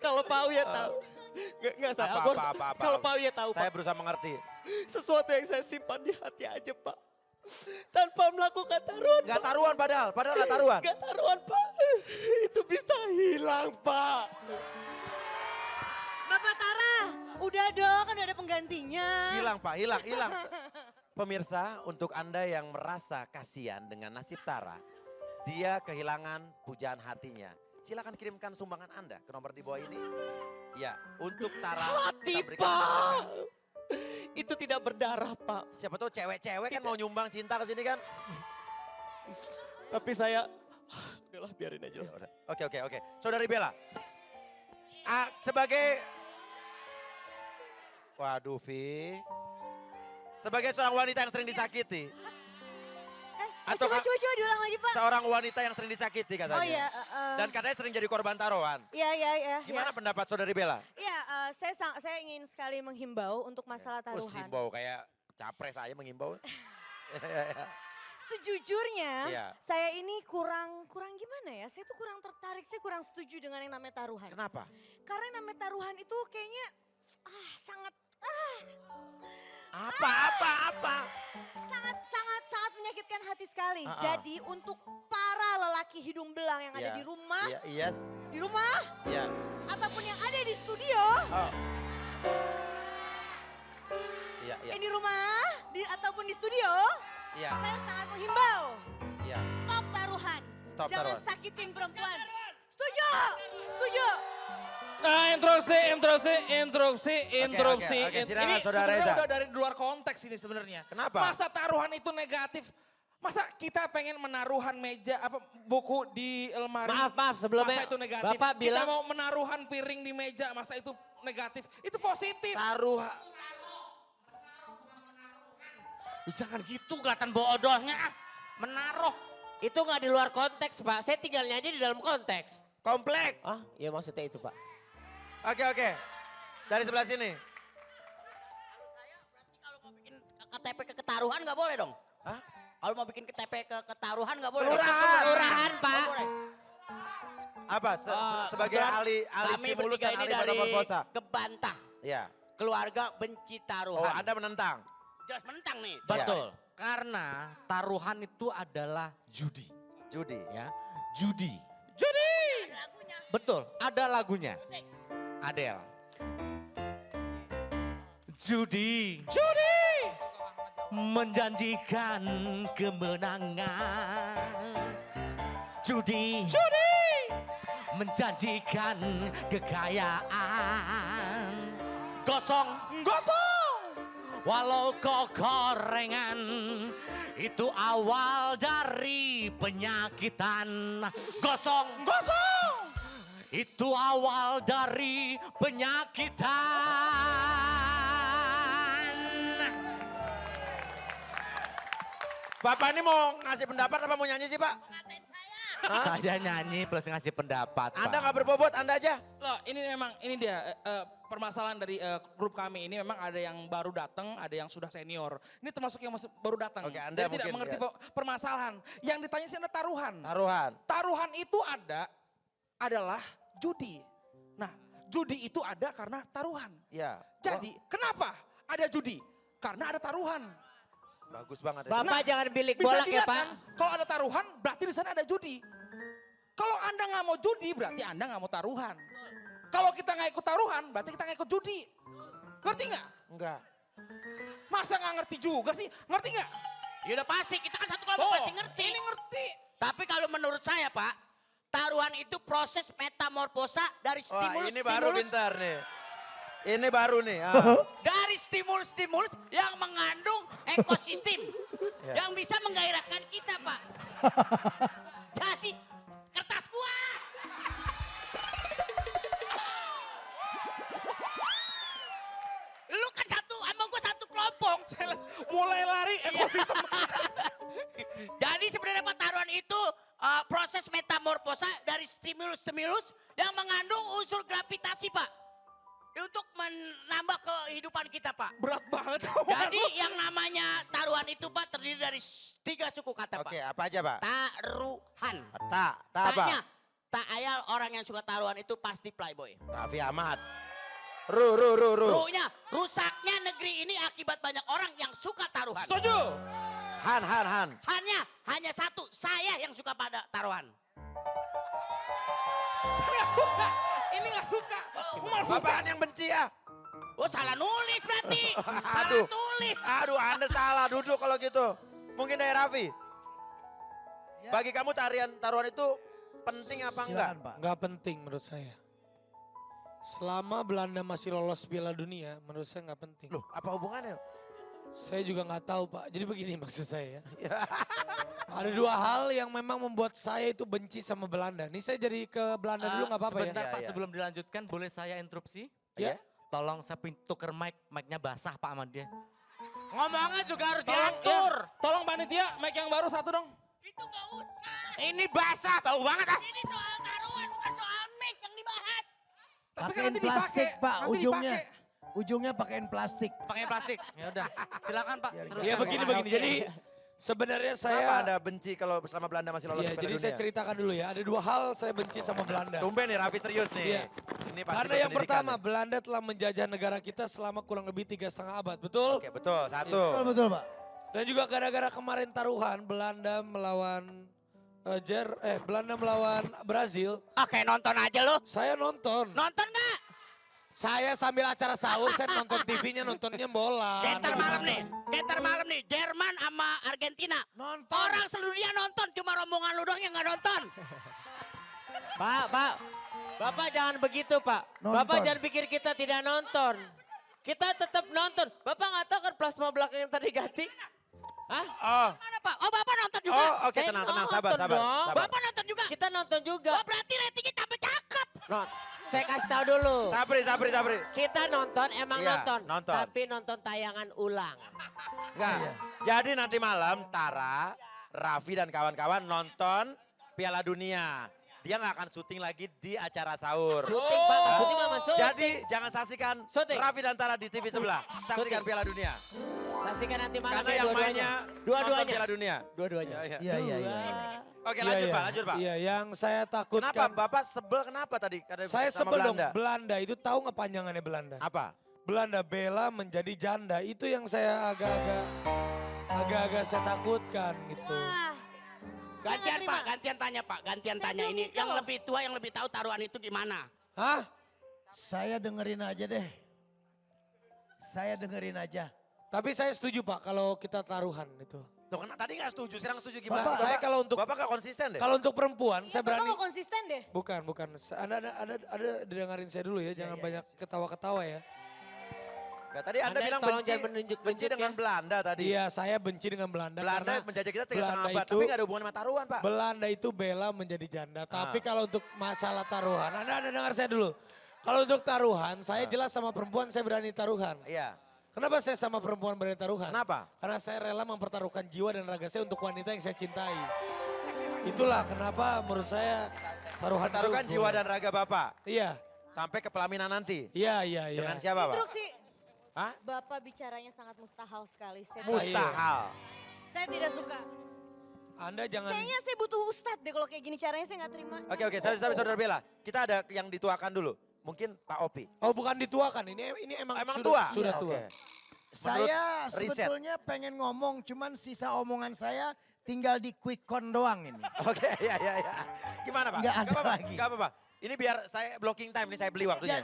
Kalau Pak Uya tahu. Enggak saya. Kalau Pak Uya tahu Saya Pak. berusaha mengerti. Sesuatu yang saya simpan di hati aja Pak. Tanpa melakukan taruhan. Gak taruhan padahal gak taruhan. Gak taruhan Pak. Itu bisa hilang Pak. Bapak Tara, udah dong kan udah ada penggantinya. Hilang Pak, hilang. Pemirsa, untuk Anda yang merasa kasihan dengan nasib Tara, dia kehilangan pujaan hatinya. Silakan kirimkan sumbangan Anda ke nomor di bawah ini. Ya, untuk Tara Hati kita berikan Pak. sedekah. Itu tidak berdarah Pak. Siapa tahu cewek-cewek kan mau nyumbang cinta ke sini kan? Tapi saya, udahlah biarin aja. Ya udah. Oke. Saudari Bella. Sebagai, waduh Vi. Sebagai seorang wanita yang sering disakiti. Atau Coba diulang lagi Pak. seorang wanita yang sering disakiti katanya. Oh iya. Dan katanya sering jadi korban taruhan. Iya. Gimana pendapat saudari Bella? Iya, saya ingin sekali menghimbau untuk masalah taruhan. Himbau kayak capres aja menghimbau. Sejujurnya, Iya. saya ini kurang gimana ya? Saya tuh kurang tertarik, saya kurang setuju dengan yang namanya taruhan. Kenapa? Karena yang namanya taruhan itu kayaknya sangat sangat menyakitkan hati sekali. Jadi untuk para lelaki hidung belang yang ada Iya. di rumah, Iya, yes. di rumah Iya. ataupun yang ada di studio, Oh. Iya. di rumah ataupun di studio, Iya. saya sangat menghimbau Iya. stop taruhan. Stop Jangan taruhan. sakitin perempuan. Setuju? Nah, interupsi. Oke, silakan, Ini Saudara sebenarnya Reza. udah dari luar konteks ini sebenarnya. Kenapa? Masa taruhan itu negatif? Masa kita pengen menaruhan meja buku di lemari? Maaf, sebelumnya Masa itu negatif? Bapak Kita bilang mau menaruhan piring di meja, masa itu negatif? Itu positif. Taruhan. Jangan gitu kelihatan bodohnya. Menaruh. itu nggak di luar konteks Pak. Saya tinggalnya aja di dalam konteks. Komplek. Ya maksudnya itu Pak. Oke. Dari sebelah sini. Kalau mau bikin KTP ketaruhan nggak boleh dong? Hah? Kalau mau bikin KTP ketaruhan nggak boleh? Kelurahan Pak. Apa? Sebagai ahli Kami stimulus bertiga dan ini ahli dari Barbarossa. Kebantah. Iya. Keluarga benci Oh, taruhan. Anda menentang. Jelas menentang nih. Betul. Karena taruhan itu adalah judi. Judi. Ya, judi. Ada lagunya. Betul, ada lagunya. Adele. Judi. Menjanjikan kemenangan. Judi. Menjanjikan kekayaan. Gosong. Walau kau korengan, itu awal dari penyakitan. Gosong. Itu awal dari penyakitan. Bapak ini mau ngasih pendapat apa mau nyanyi sih Pak? Saya nyanyi plus ngasih pendapat. Anda Pak. nggak berbobot, Anda aja. Loh, ini dia permasalahan dari grup kami ini memang ada yang baru datang, ada yang sudah senior. Ini termasuk yang masih baru datang. Oke, Anda Jadi tidak mungkin, mengerti permasalahan. Yang ditanya sih ada taruhan. Taruhan. Taruhan itu adalah judi. Nah, Judi itu ada karena taruhan. Ya. Jadi kenapa ada judi? Karena ada taruhan. Bagus banget. Bapak jangan bilik Bisa bolak ya dilihat Pak. kan, kalau ada taruhan berarti di sana ada judi. Kalau Anda nggak mau judi berarti Anda nggak mau taruhan. Kalau kita nggak ikut taruhan berarti kita nggak ikut judi. Ngerti nggak? Enggak. Masa nggak ngerti juga sih? Ngerti nggak? Ya udah pasti, kita kan satu kelompok pasti ngerti. Ini ngerti. Tapi kalau menurut saya Pak, taruhan itu proses metamorfosa dari Wah stimulus ini baru pintar nih. Ini baru nih. dari stimulus-stimulus yang mengandung ekosistem Ya. yang bisa menggairahkan kita Pak. Jadi kertas gua. Lu kan satu sama gua satu kelompok. Mulai lari ekosistem. Jadi sebenarnya Pak, taruhan itu proses metamorfosa dari stimulus-stimulus yang mengandung unsur gravitasi Pak. Untuk menambah kehidupan kita Pak. Berat banget. Jadi yang namanya taruhan itu Pak terdiri dari 3 suku kata Pak. Oke apa aja Pak? Taruhan. Tak apa? Tanya, tak ayal orang yang suka taruhan itu pasti playboy. Raffi Ahmad. Ru. Ruhnya, rusaknya negeri ini akibat banyak orang yang suka taruhan. Setuju. Han. Hanya satu, saya yang suka pada taruhan. Nggak suka. Ini nggak suka. Umar suka. Bapak yang benci ya? Oh salah nulis berarti. Aduh. Salah tulis. Aduh Anda salah duduk kalau gitu. Mungkin dari Raffi. Bagi kamu taruhan itu penting apa enggak? Nggak penting menurut saya. Selama Belanda masih lolos Piala Dunia, menurut saya nggak penting. Loh apa hubungannya? Saya juga nggak tahu Pak. Jadi begini maksud saya ya. Ada 2 hal yang memang membuat saya itu benci sama Belanda. Nih saya jadi ke Belanda dulu nggak apa-apa ya. Sebentar Pak, Iya. sebelum dilanjutkan boleh saya interupsi? Ya. Tolong saya tuker mic-nya basah Pak sama dia. Ngomongnya juga harus Tolong, diatur. tolong panitia, mic yang baru satu dong. Itu nggak usah. Ini basah, bau banget ah. Ini soal taruhan bukan soal mic yang dibahas. Tapi kan Pakein nanti plastik dipakai, Pak, nanti ujungnya. dipakai. Ujungnya pakein plastik. Pakai plastik. Ya udah, silakan Pak. Terus Ya begini. Jadi sebenarnya Kenapa saya. Anda benci kalau selama Belanda masih lolos Iya, Piala jadi Dunia? saya ceritakan dulu ya. Ada 2 hal saya benci sama Belanda. Tumben nih Raffi serius nih. Iya. Ini pasti Karena yang berpendidikan pertama, nih. Belanda telah menjajah negara kita selama kurang lebih 3,5 abad, betul? Oke betul, satu. Betul Pak. Dan juga gara-gara kemarin taruhan Belanda melawan Belanda melawan Brazil. Oke, nonton aja lu. Saya nonton. Nonton nggak? Saya sambil acara sahur saya nonton TV-nya, nontonnya bola. Gentar malam nih, Jerman sama Argentina. Nonton. Orang seluruh dunia nonton, cuma rombongan lu doang yang nggak nonton. Pak. Bapak jangan begitu Pak. Nonton. Bapak jangan pikir kita tidak nonton. Kita tetap nonton. Bapak nggak tahu kan plasma belakang yang tadi ganti? Hah? Oh, Mana Pak? Oh Bapak nonton juga? oke Saya tenang, nonton sabar. dong. Bapak nonton juga? Kita nonton juga. Oh berarti ratingnya tambah cakep. Saya kasih tahu dulu. Sabri. Kita nonton emang Iya, nonton. nonton. Tapi nonton tayangan ulang. Enggak. Jadi nanti malam Tara, Raffi dan kawan-kawan nonton Piala Dunia. Dia nggak akan syuting lagi di acara sahur. Syuting Pak, syuting mah masuk. Jadi jangan saksikan Syuting. Raffi dan Tara di TV sebelah. Saksikan Piala Dunia. Saksikan nanti malam Karena ya yang dua-duanya. mainnya nonton Dua-duanya. Piala Dunia. Dua-duanya. Iya. Oke Iya, lanjut iya. Pak, lanjut Pak. Iya, yang saya takutkan. Kenapa Bapak sebel kenapa tadi? Saya sama sebel dong. Belanda? Belanda itu tahu nggak panjangannya Belanda? Apa? Belanda bela menjadi janda. Itu yang saya agak-agak saya takutkan gitu. Gantian Pak, gantian tanya ini. Yang lebih tua, yang lebih tahu taruhan itu di mana? Hah? Saya dengerin aja deh. Tapi saya setuju Pak kalau kita taruhan itu. Tuh kan tadi nggak setuju, sekarang setuju gimana? Bapak, saya kalau untuk Bapak nggak konsisten deh. kalau untuk perempuan saya Bapak berani. mau konsisten deh. Bukan. Ada dengerin saya dulu ya, jangan banyak ketawa-ketawa ya. Nggak, tadi Anda bilang tolong benci, jangan menunjuk-nunjuk benci dengan ya. Belanda tadi. Iya, saya benci dengan Belanda, Belanda karena menjajah kita 3,5 Belanda abad, itu tapi nggak ada hubungan sama taruhan Pak. Belanda itu bela menjadi janda. Tapi Ah. kalau untuk masalah taruhan, Anda dengar saya dulu. Kalau untuk taruhan, saya jelas sama perempuan saya berani taruhan. Iya. Kenapa saya sama perempuan berani taruhan? Kenapa? Karena saya rela mempertaruhkan jiwa dan raga saya untuk wanita yang saya cintai. Itulah kenapa menurut saya taruhan itu Taruhkan jiwa boleh. dan raga Bapak Iya, sampai ke pelaminan nanti. iya. Dengan siapa Pak? Instruksi. Hah? Bapak bicaranya sangat mustahil sekali. Mustahil. Saya tidak suka. Anda jangan. Kayaknya saya butuh ustadz deh kalau kayak gini caranya saya nggak terima. Oke, tapi saudara Bella, kita ada yang dituakan dulu. mungkin Pak Opi. Oh bukan dituakan, ini emang, Emang sudah, tua? Sudah Iya, tua. oke. Saya riset. sebetulnya pengen ngomong, cuman sisa omongan saya tinggal di quick count doang ini. Oke, ya. Gimana Pak? Nggak ada apa-apa, lagi. nggak apa-apa. Ini biar saya blocking time, ini saya beli waktunya.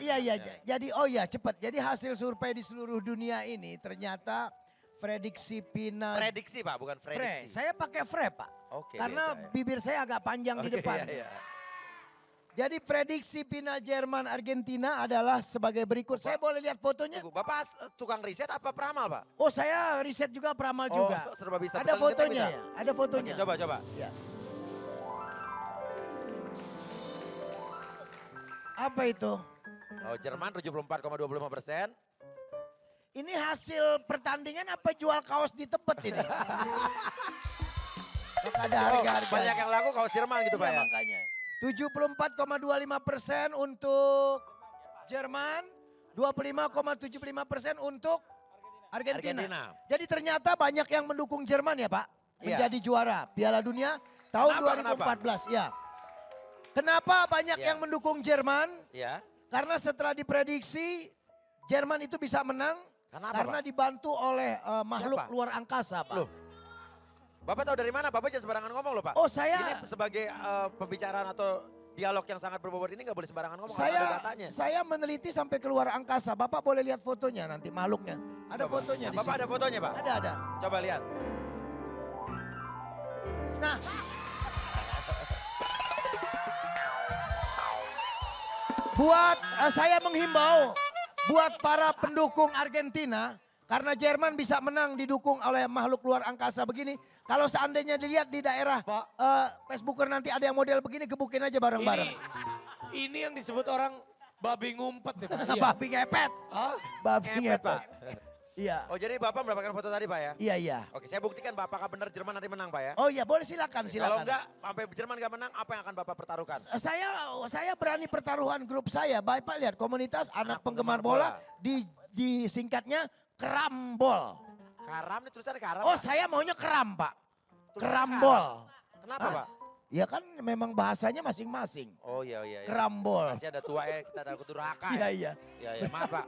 Jadi cepat. Jadi hasil survei di seluruh dunia ini ternyata prediksi final. Prediksi Pak, bukan prediksi. Saya pakai Pak. Oke, Karena beda ya. bibir saya agak panjang di Oke, depan. iya. Jadi prediksi final Jerman Argentina adalah sebagai berikut. Saya boleh lihat fotonya? Tunggu, Bapak tukang riset apa peramal Pak? Oh, saya riset juga, peramal juga. serba bisa. Ada Betul, fotonya bisa. ya? Ada fotonya. Oke, coba. Ya. Apa itu? Oh, Jerman 74,25%. Ini hasil pertandingan apa jual kaos di Tebet ini? Kok ada harga-harga. Banyak yang laku kalau Jerman gitu Pak Iya, ya? makanya. 74,25% untuk Jerman, 25,75% untuk Argentina. Jadi ternyata banyak yang mendukung Jerman ya Pak, Iya. menjadi juara Piala Dunia tahun Kenapa? 2014. Ya. Kenapa banyak Iya. yang mendukung Jerman? Ya. Karena setelah diprediksi Jerman itu bisa menang Kenapa, karena Pak? dibantu oleh makhluk Siapa? luar angkasa Pak. Loh. Bapak tahu dari mana? Bapak jangan sembarangan ngomong loh Pak. Oh, saya- Ini sebagai pembicaraan atau dialog yang sangat berbobot ini nggak boleh sembarangan ngomong. harus ada datanya. Saya meneliti sampai keluar angkasa. Bapak boleh lihat fotonya nanti makhluknya. Ada Coba. fotonya di Bapak sini. ada fotonya Pak? Ada. Coba lihat. Nah, buat saya menghimbau buat para pendukung Argentina karena Jerman bisa menang didukung oleh makhluk luar angkasa begini. Kalau seandainya dilihat di daerah Facebooker nanti ada yang model begini, gebukin aja bareng-bareng. Ini yang disebut orang babi ngumpet ya Pak? Iya. Babi ngepet. Hah? Babi Ngepet, Pak. ngepet. Iya. Oh jadi Bapak mendapatkan foto tadi Pak ya? Iya. Oke saya buktikan Bapak apakah benar Jerman nanti menang Pak ya? Oh iya, boleh silakan. Kalau enggak, sampai Jerman enggak menang, apa yang akan Bapak pertaruhkan? Saya berani pertaruhan grup saya. Bapak lihat komunitas anak penggemar bola di singkatnya Kerambol. Karam ini tulisannya karam Oh, Pak? saya maunya keram, Pak. Tulisannya Kerambol. Kenapa Hah? Pak? Ya kan memang bahasanya masing-masing. Oh iya. Kerambol. Masih ada tua ya, kita ada durhaka Iya. Iya, maaf Pak.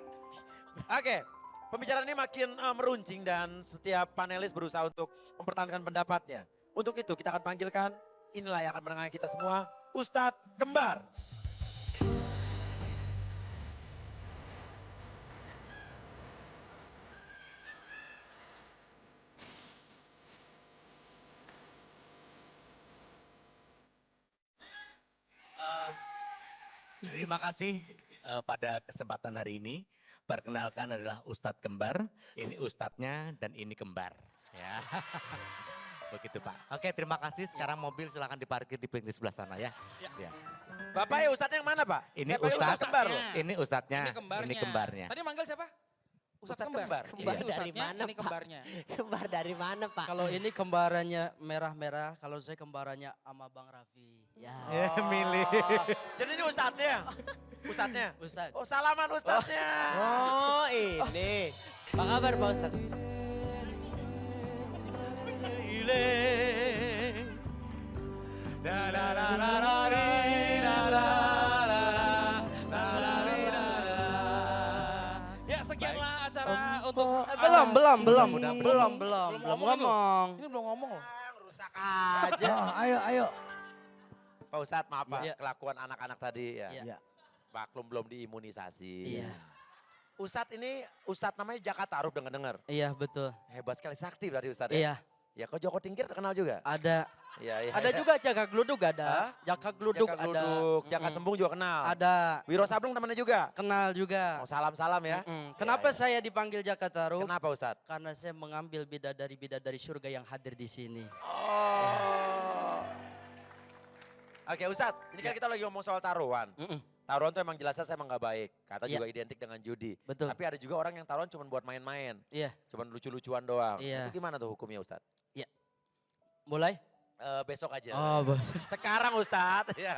Oke, pembicaraan ini makin meruncing dan setiap panelis berusaha untuk mempertahankan pendapatnya. Untuk itu kita akan panggilkan, inilah yang akan menengahi kita semua, Ustadz Kembar. Terima kasih pada kesempatan hari ini. Perkenalkan adalah Ustadz Kembar. Ini Ustadznya dan ini Kembar. Ya. Begitu Pak. Oke terima kasih. Sekarang mobil silakan diparkir di pinggir sebelah sana ya. Ya. Bapak ya Ustadznya yang mana Pak? Ini Saya panggil Ustadz Kembar loh. Ini Ustadznya. Ini Ini Kembarnya. Tadi manggil siapa? Ustadz Kembar. Kembar Ini dari Ustadznya, mana ini Pak? kembarnya. Kembar dari mana Pak? Kalau ini kembarannya merah-merah, kalau saya kembarannya sama Bang Raffi. Ya. Milih. Jadi ini Ustadznya? Ustadznya? Ustadz. Oh salaman Ustadznya. Oh ini. Apa kabar Pak Ustadz? Ya sekianlah acara untuk Belum ngomong. Ini belum ngomong loh. Rusak aja. Ayo. Pak Ustadz maaf Pak, Iya. kelakuan anak-anak tadi ya. Iya. Maklum belum diimunisasi. Iya. Ustadz ini, Ustadz namanya Jaka Tarub dengar-dengar. Iya betul. Hebat sekali sakti berarti Ustadz ya. Iya. Ya kok Joko Tingkir terkenal juga? Ada. Iya. Ada juga Jaka Gluduk Hah? ada. Jaka Gluduk Jaka ada. Gluduk, Jaka Sembung juga kenal. Ada. Wiro Sableng temannya juga. Kenal juga. Oh salam-salam ya. Kenapa Ya, ya. saya dipanggil Jaka Tarub? Kenapa Ustadz? Karena saya mengambil bidadari-bidadari surga yang hadir di sini. Oh. Oke Ustadz, ini kan kita lagi ngomong soal taruhan. Taruhan tuh emang jelasnya saya emang gak baik. Kata Iya. juga identik dengan judi. Betul. Tapi ada juga orang yang taruhan cuma buat main-main. Iya. Cuma lucu-lucuan doang. Iya. Itu gimana tuh hukumnya Ustadz? Mulai? Besok aja. Oh, bos. Sekarang Ustadz. Ya.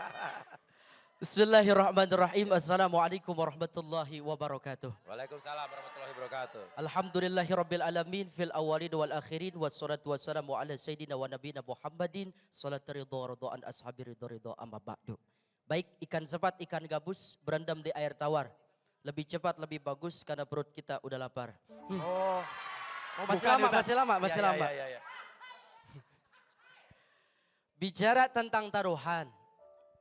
Bismillahirrahmanirrahim. Assalamualaikum warahmatullahi wabarakatuh. Waalaikumsalam warahmatullahi wabarakatuh. Alhamdulillahi rabbil alamin fil awalin wal akhirin wassalatu wassalamu ala sayyidina wa nabiyina Muhammadin salat ridha ridha an ashabi ridha ridha amma ba'du. Baik ikan sepat, ikan gabus berendam di air tawar. Lebih cepat, lebih bagus karena perut kita udah lapar. Oh, Masih bukan, lama, Ustaz. masih lama, masih Ya, ya, lama. ya, ya. Bicara tentang taruhan,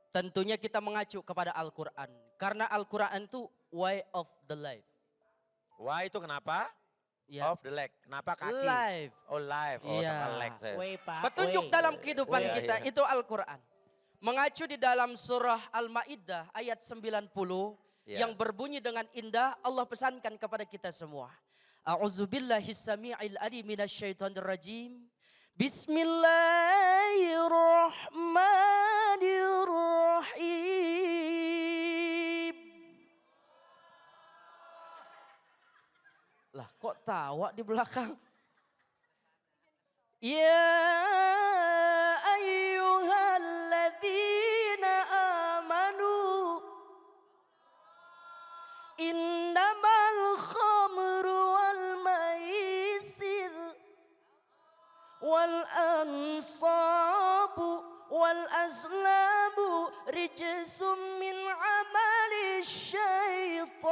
tentunya kita mengacu kepada Al-Quran. Karena Al-Quran itu way of the life. Wah itu kenapa? Ya. Of the leg. Kenapa kaki? Life. Oh live. Oh Iya. sama leg saya. Petunjuk dalam kehidupan Iya, kita iya. itu Al-Quran. Mengacu di dalam surah Al-Ma'idah ayat 90 Iya. yang berbunyi dengan indah, Allah pesankan kepada kita semua. A'udzubillahis sami'il alim minasyaitonir rajim. Bismillahirrahmanirrahim. Lah kok tawa di belakang? Ya ayyuhalladzina amanu innamal khamru wal maisir wal ansabu wal azlamu rijsum min amali syaitan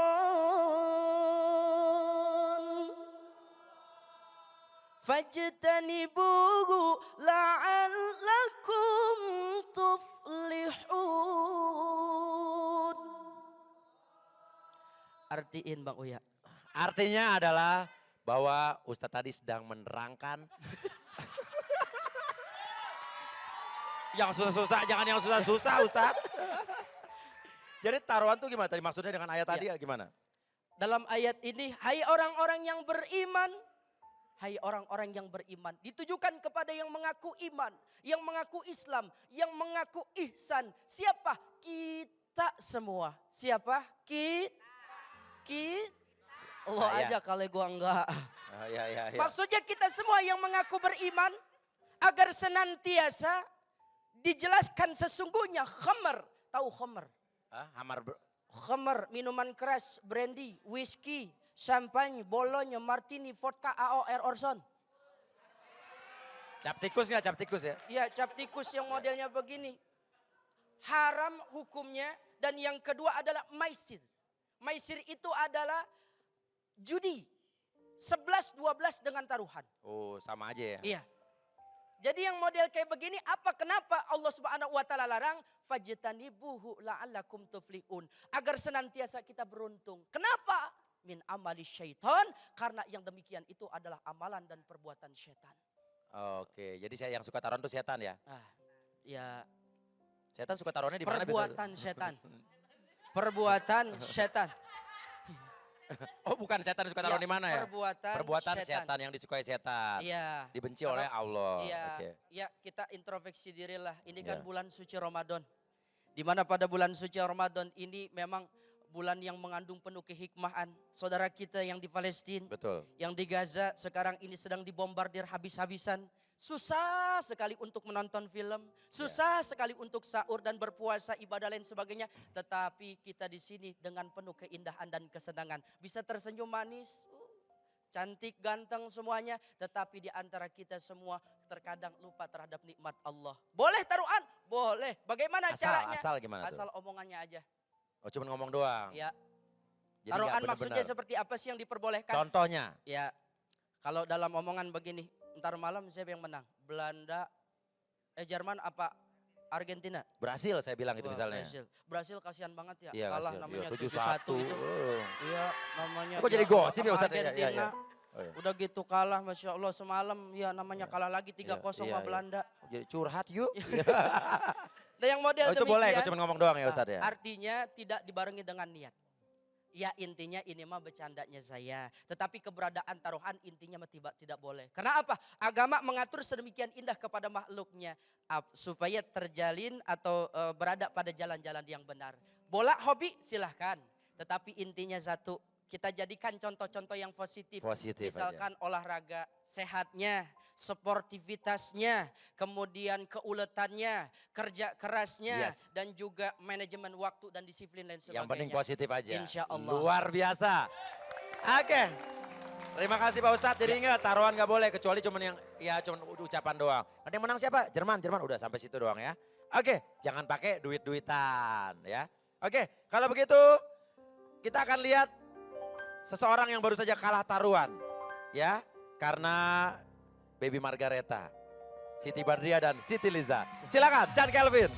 fajtanibuhu la'allakum tuflihun. Artiin Bang Uya. Artinya adalah bahwa Ustadz tadi sedang menerangkan yang susah-susah, jangan yang susah-susah Ustadz. Jadi taruhan tuh gimana tadi maksudnya dengan ayat tadi ya gimana? Dalam ayat ini, hai orang-orang yang beriman, hai orang-orang yang beriman. Ditujukan kepada yang mengaku iman, yang mengaku Islam, yang mengaku ihsan. Siapa? Kita semua. Siapa? Kita. Allah Saya. aja kalau gua enggak. Oh, ya, ya, ya. Maksudnya kita semua yang mengaku beriman agar senantiasa dijelaskan sesungguhnya khamr. Tahu khamr? Khamr, minuman keras, brandy, whisky, champagne, bolonye, martini, vodka, AOR, Orson. Cap tikus nggak? Cap tikus ya? Iya, cap tikus yang modelnya begini. Haram hukumnya dan yang kedua adalah maisir. Maisir itu adalah judi. 11, 12 dengan taruhan. Oh sama aja ya? Iya. Jadi yang model kayak begini apa kenapa Allah Subhanahu wa taala larang fajtanibuhu la'allakum tuflihun agar senantiasa kita beruntung. Kenapa? Min amali syaitan karena yang demikian itu adalah amalan dan perbuatan syaitan. Oke, jadi saya yang suka taruhan itu setan ya? Ya. Setan suka taruhannya di mana? Perbuatan setan. Perbuatan setan. Oh bukan setan suka taruhan Ya, di mana ya? perbuatan setan yang disukai setan. Iya. Dibenci oleh Allah. Iya, Oke. ya kita introspeksi diri lah. Ini kan Iya. bulan suci Ramadan. Di mana pada bulan suci Ramadan ini memang bulan yang mengandung penuh kehikmahan. Saudara kita yang di Palestina, Betul. yang di Gaza sekarang ini sedang dibombardir habis-habisan. Susah sekali untuk menonton film, susah sekali untuk sahur dan berpuasa, ibadah lain sebagainya. Tetapi kita di sini dengan penuh keindahan dan kesenangan. Bisa tersenyum manis, cantik, ganteng semuanya. Tetapi di antara kita semua terkadang lupa terhadap nikmat Allah. Boleh taruhan? Boleh. Bagaimana caranya? Asal gimana tuh? Asal omongannya aja. Oh cuma ngomong doang? Ya. Jadi Taruhan nggak maksudnya benar-benar. seperti apa sih yang diperbolehkan? Contohnya? Ya, kalau dalam omongan begini, ntar malam siapa yang menang? Belanda, Jerman apa Argentina? Brasil saya bilang itu Wah, misalnya. Brasil kasihan banget ya. Iya, kalah kasihan. namanya Iya, 7-1 itu. Oh. Iya, namanya. Kok jadi ya, gosip ya sama Ustaz? Iya, iya, Argentina. iya. Oh, iya. Udah gitu kalah, Masya Allah semalam ya namanya kalah lagi 3-0 Iya, sama iya. Belanda. Jadi curhat yuk. Dan yang model Oh, itu boleh, demikian, kok cuma ngomong doang ya Ustaz ya? Artinya tidak dibarengi dengan niat. Ya intinya ini mah bercandanya saya. Tetapi keberadaan taruhan intinya mah tidak boleh. Karena apa? Agama mengatur sedemikian indah kepada makhluknya. Supaya terjalin atau berada pada jalan-jalan yang benar. Bola hobi silahkan. Tetapi intinya satu. Kita jadikan contoh-contoh yang positif. Positif Misalkan olahraga, sehatnya, sportivitasnya, kemudian keuletannya, kerja kerasnya, Yes. dan juga manajemen waktu dan disiplin lain sebagainya. Yang penting positif aja. Insya Allah. Luar biasa. Oke. Terima kasih Pak Ustadz. Jadi ingat taruhan gak boleh kecuali cuman yang ya cuman ucapan doang. Nanti yang menang siapa? Jerman udah sampai situ doang ya. Oke, jangan pakai duit-duitan ya. Oke, kalau begitu kita akan lihat seseorang yang baru saja kalah taruhan. Ya, karena Baby Margareta, Siti Badriah dan Siti Liza. Silakan, Chan Kelvin.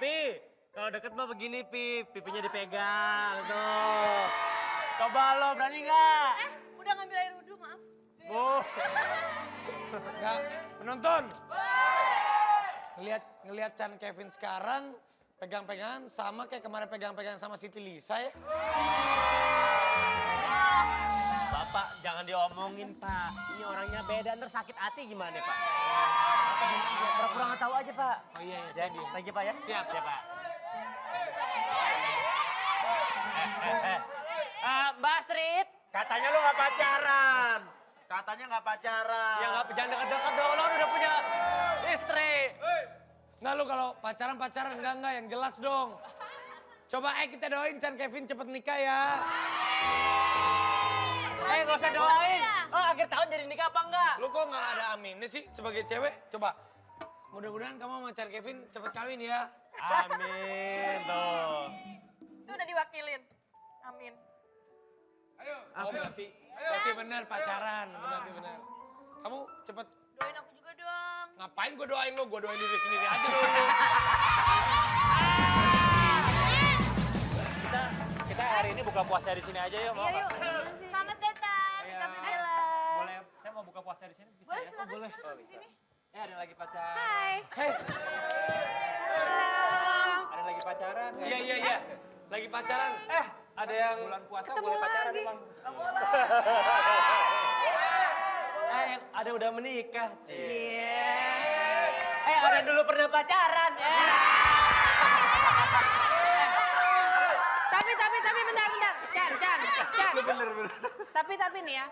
Pi, kalau deket mah begini Pi, pipinya dipegang tuh. Coba lo berani nggak? Udah ngambil air wudhu, maaf. Oh. Nggak, penonton. Ngelihat Chan Kevin sekarang pegang-pegangan sama kayak kemarin pegang-pegangan sama Siti Lisa ya. Bapak jangan diomongin Pak, ini orangnya beda, ntar sakit hati gimana Pak? Pura-pura nggak tahu aja Pak. Oh iya, Ya, thank you Pak ya. Siap ya Pak. Mbak Astrid. Katanya lu gak pacaran. Katanya gak pacaran. Ya nggak, jangan dekat-dekat dong, lo udah punya istri. Nggak lu kalau pacaran enggak yang jelas dong. Coba kita doain Chan Kevin cepet nikah ya. Nggak usah doain. Oh akhir tahun jadi nikah apa enggak? Lu kok nggak ada aminnya sih sebagai cewek? Coba. Mudah-mudahan kamu sama Chan Kevin cepet kawin ya. Amin tuh. Itu udah diwakilin. Amin. Ayo. Oh berarti benar pacaran. Berarti benar. Kamu cepet. Doain aku juga dong. Ngapain gue doain lo? Gue doain diri sendiri aja dulu. Kita hari ini buka puasa di sini aja ya, mau Iya nggak? yuk. Selamat datang di Cafe Bella. Boleh, saya mau buka puasa di sini bisa Boleh ya? silakan Boleh. sekarang di sini. Ada lagi pacaran. Hai. Hei. Ada lagi pacaran. Iya. Lagi pacaran. Ada yang bulan puasa Ketemu boleh pacaran lagi. emang. Yang ada udah menikah. Ada yang dulu pernah pacaran. Tapi bentar. Chan. Bener. Tapi nih ya,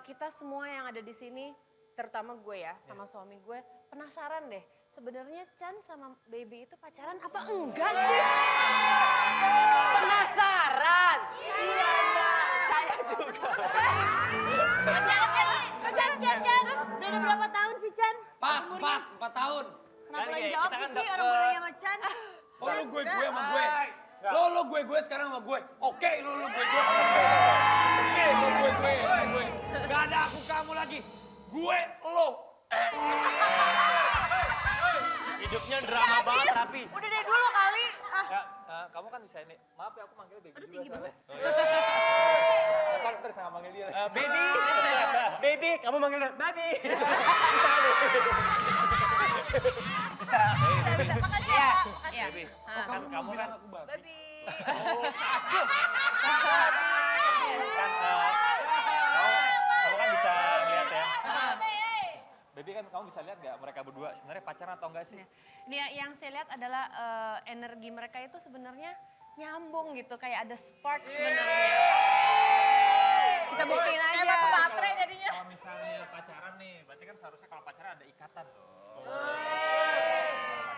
kita semua yang ada di sini, terutama gue ya, sama suami gue, penasaran deh. Sebenarnya Chan sama Baby itu pacaran apa enggak sih? Penasaran? Saya juga. Pacaran. Beda berapa tahun sih Chan? 4 tahun. Kenapa lagi Kita jawab kan sih orang bedanya sama Chan? Oh lu gue sama gue. Lo gue sekarang sama gue. Oke lu gue. Oke lu gue. Gak ada aku kamu lagi. Gue lo. Hidupnya drama banget tapi. Udah deh dulu kali. Ya, kamu kan bisa ini. Maaf ya aku manggil Baby. Aduh tinggi banget. Ntar saya manggil dia. Baby, kamu manggil Baby. Bisa. Makasih ya. Baby, kan kamu kan Baby. kan kamu kan bisa lihat ya. Baby kan kamu bisa lihat gak mereka berdua sebenarnya pacaran atau enggak sih? Ini yang saya lihat adalah energi mereka itu sebenarnya nyambung gitu, kayak ada spark sebenarnya. Kita buktiin aja. Emang baterai jadinya. Kalau misalnya pacaran nih, berarti kan seharusnya kalau pacaran ada ikatan dong.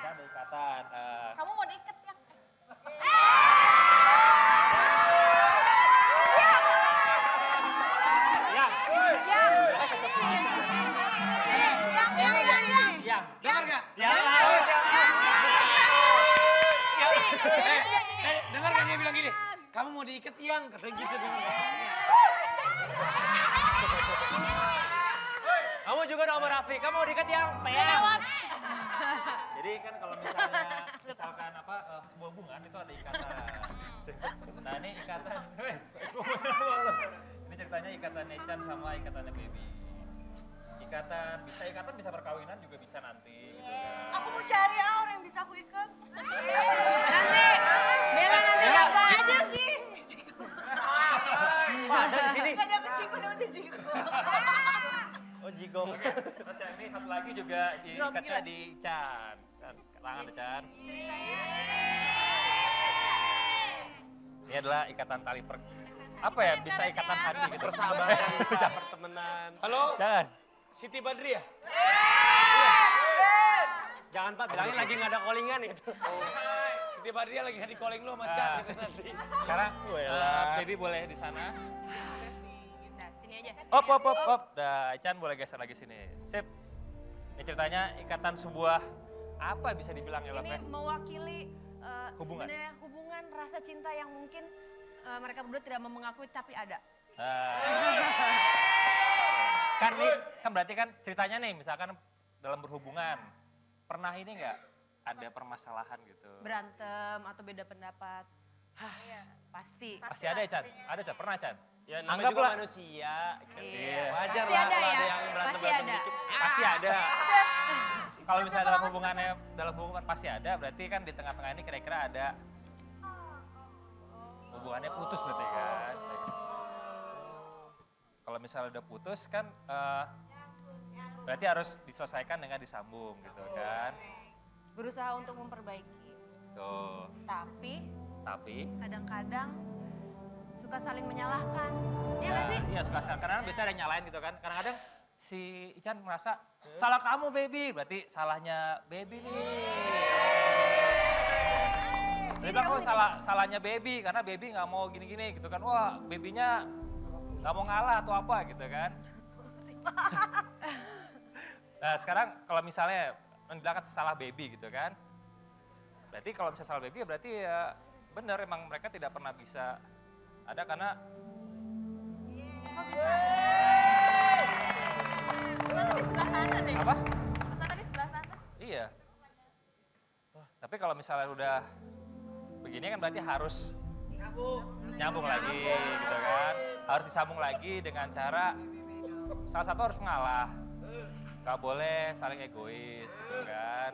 Ada ikatan. Kamu mau diikat ya? Yang. Dengar gak? Dengar gak dia bilang gini? Kamu mau diikat yang kata gitu. Kamu juga dong sama Raffi, kamu mau diikat yang PM. Jadi kan kalau misalkan apa sebuah hubungan itu ada ikatan. Nah ini ikatan. Ini ceritanya ikatannya Chan sama ikatannya Baby. Ikatan bisa perkawinan juga bisa nanti gitu kan. Aku mau cari orang yang bisa aku ikat. Bella nanti dapat. Ada sih. Ada di sini. Gak dapet ciku. Oh jigong. Terus yang ini satu lagi juga diikatnya di Chan. Kan tangan Chan. Ini adalah ikatan tali apa ya? Bisa ikatan hati gitu. Persahabatan, bisa pertemanan. Halo, Jangan. Siti Badriah. Jangan Pak, bilangin lagi nggak ada callingan gitu. Siti Badriah lagi di calling lu sama Chan gitu nanti. Sekarang Baby boleh di sana. Nah, sini aja. Op. Dah, Chan boleh geser lagi sini. Sip. Ini ceritanya ikatan sebuah apa bisa dibilang ya, Lap? Ini mewakili Hubungan. sebenarnya hubungan rasa cinta yang mungkin mereka berdua tidak mau mengakui tapi ada. Kan berarti kan ceritanya nih, misalkan dalam berhubungan, pernah ini nggak ada permasalahan gitu? Berantem atau beda pendapat. Iya, pasti. Pasti ada ya, Chan? Ada, Chan? Pernah, Chan? Ya namanya juga manusia. Iya. Wajar Pasti lah ada kalau ya, ada yang berantem-berantem pasti ada. dikit. Pasti ada. Kalau misalnya dalam hubungan pasti ada, berarti kan di tengah-tengah ini kira-kira ada hubungannya putus berarti kan. Kalau misalnya udah putus kan berarti harus diselesaikan dengan disambung gitu kan. Berusaha untuk memperbaiki. Tuh. Tapi kadang-kadang suka saling menyalahkan. Iya nggak sih? Iya suka salah, karena biasanya ada yang nyalain gitu kan. Kadang-kadang si Ican merasa salah kamu baby, berarti salahnya baby nih. Dia bilang oh salahnya baby karena baby nggak mau gini-gini gitu kan. Wah babynya nggak mau ngalah atau apa gitu kan. Nah sekarang kalau misalnya bilang kan salah baby gitu kan. Berarti kalau misalnya salah baby berarti ya benar emang mereka tidak pernah bisa ada karena Kok bisa? Masa tadi sebelah sana deh. apa? Masa tadi sebelah sana? Iya. Tapi kalau misalnya udah begini kan berarti harus nyambung lagi gitu kan. Harus disambung lagi dengan cara salah satu harus mengalah. Gak boleh saling egois gitu kan.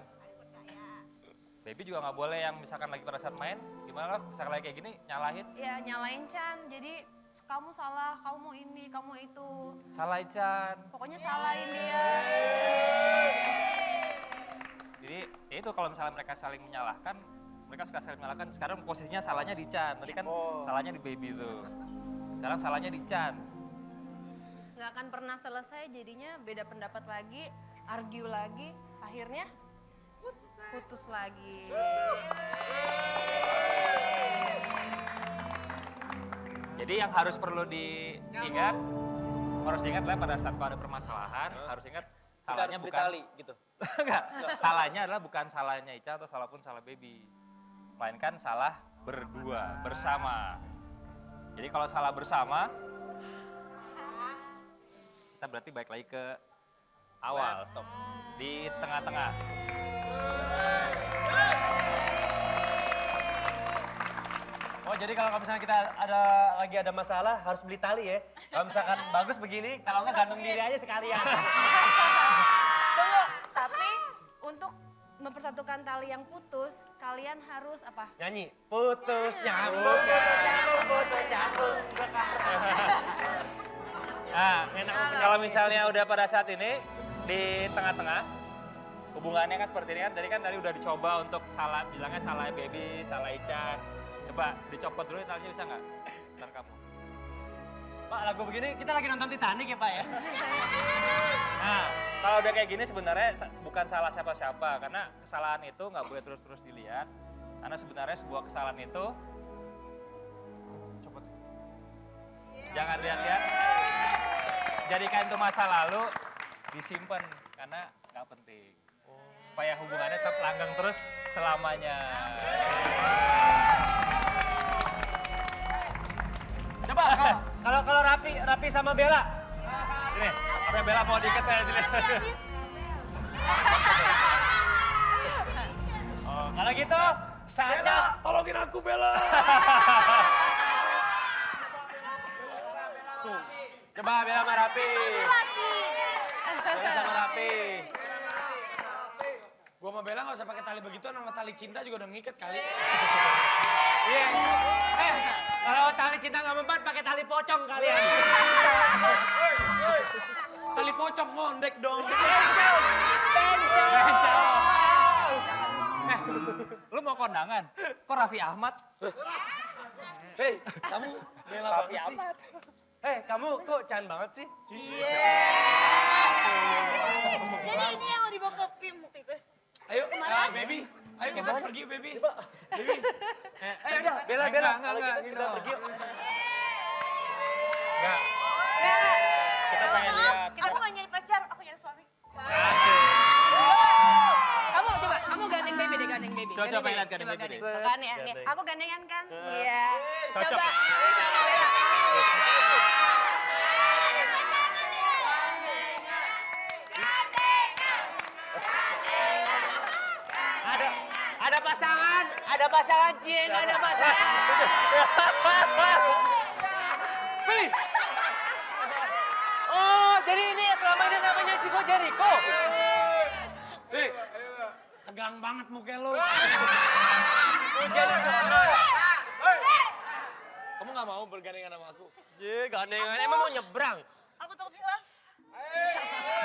Baby juga gak boleh yang misalkan lagi pada saat main, gimana lah misalkan lagi kayak gini nyalahin. Ya nyalain Chan, jadi kamu salah, kamu mau ini, kamu itu. Salah Chan. Pokoknya salahin dia. Jadi ya itu kalau misalnya mereka saling menyalahkan, mereka suka saling menyalahkan. Sekarang posisinya salahnya di Chan, tadi kan salahnya di Baby tuh. Sekarang salahnya di Chan. Nggak akan pernah selesai, jadinya beda pendapat lagi, argue lagi, akhirnya putus lagi. Jadi yang harus perlu diingat lah pada saat kalau ada permasalahan, harus ingat salahnya bukan tali gitu. Enggak, salahnya adalah bukan salahnya Ica atau salah Baby. Melainkan salah berdua, bersama. Jadi kalau salah bersama, kita berarti balik lagi ke awal, di tengah-tengah. Oh jadi kalau misalnya kita lagi ada masalah harus beli tali ya. Kalau misalkan bagus begini, kalau nggak gantung diri aja sekalian. Tunggu, tapi untuk mempersatukan tali yang putus, kalian harus apa? Nyanyi, putus nyambung, putus nyambung, putus nyambung. Nah, kalau misalnya udah pada saat ini di tengah-tengah, hubungannya kan seperti ini kan, tadi udah dicoba untuk bilangnya salah Baby, salah Ican. Coba dicopot dulu talinya bisa nggak? Ntar kamu. Pak lagu begini kita lagi nonton Titanic ya Pak ya? Nah, kalau udah kayak gini sebenarnya bukan salah siapa-siapa, karena kesalahan itu nggak boleh terus-terus dilihat. Karena sebenarnya sebuah kesalahan itu, jangan lihat-lihat, jadikan itu masa lalu, disimpan karena nggak penting. Supaya hubungannya tetap langgeng terus selamanya. Coba kalau Rapi sama Bella. Ini, apa Bella mau diikat ya? Oh, kalau gitu saatnya tolongin aku Bella. Tuh. Coba Bella sama Rapi. Bella sama Rapi. Gua sama Bella nggak usah pakai tali begitu, nama tali cinta juga udah ngikat kali. Iya. Kalau tali cinta nggak mempan, pakai tali pocong kalian. Tali pocong ngondek dong. Bencong. Lu mau kondangan? Kok Raffi Ahmad? Hei, kamu Bella Raffi banget sih. Ahmad. Hei, kamu kok Chan banget sih? Jadi ini yang mau dibawa ke PIM waktu itu. Ayo, Baby. Ayo kita pergi, Baby. Baby. Ayo udah, Bella. Kalau gitu kita pergi yuk. Enggak. Coba pengen lihat gandeng Coba baby deh. gandeng. Tuh kan ya, nih. Aku gandengan kan? Iya. Cocok. Coba. Sama Bella. Ada pasangan, Cie, nggak ada pasangan. Oh, jadi ini selama ini namanya Chico Jericho. Tegang banget muka lo. Hujan di sana. Kamu nggak mau bergandengan sama aku? Ye, gandengan emang mau nyebrang. Aku takut hilang.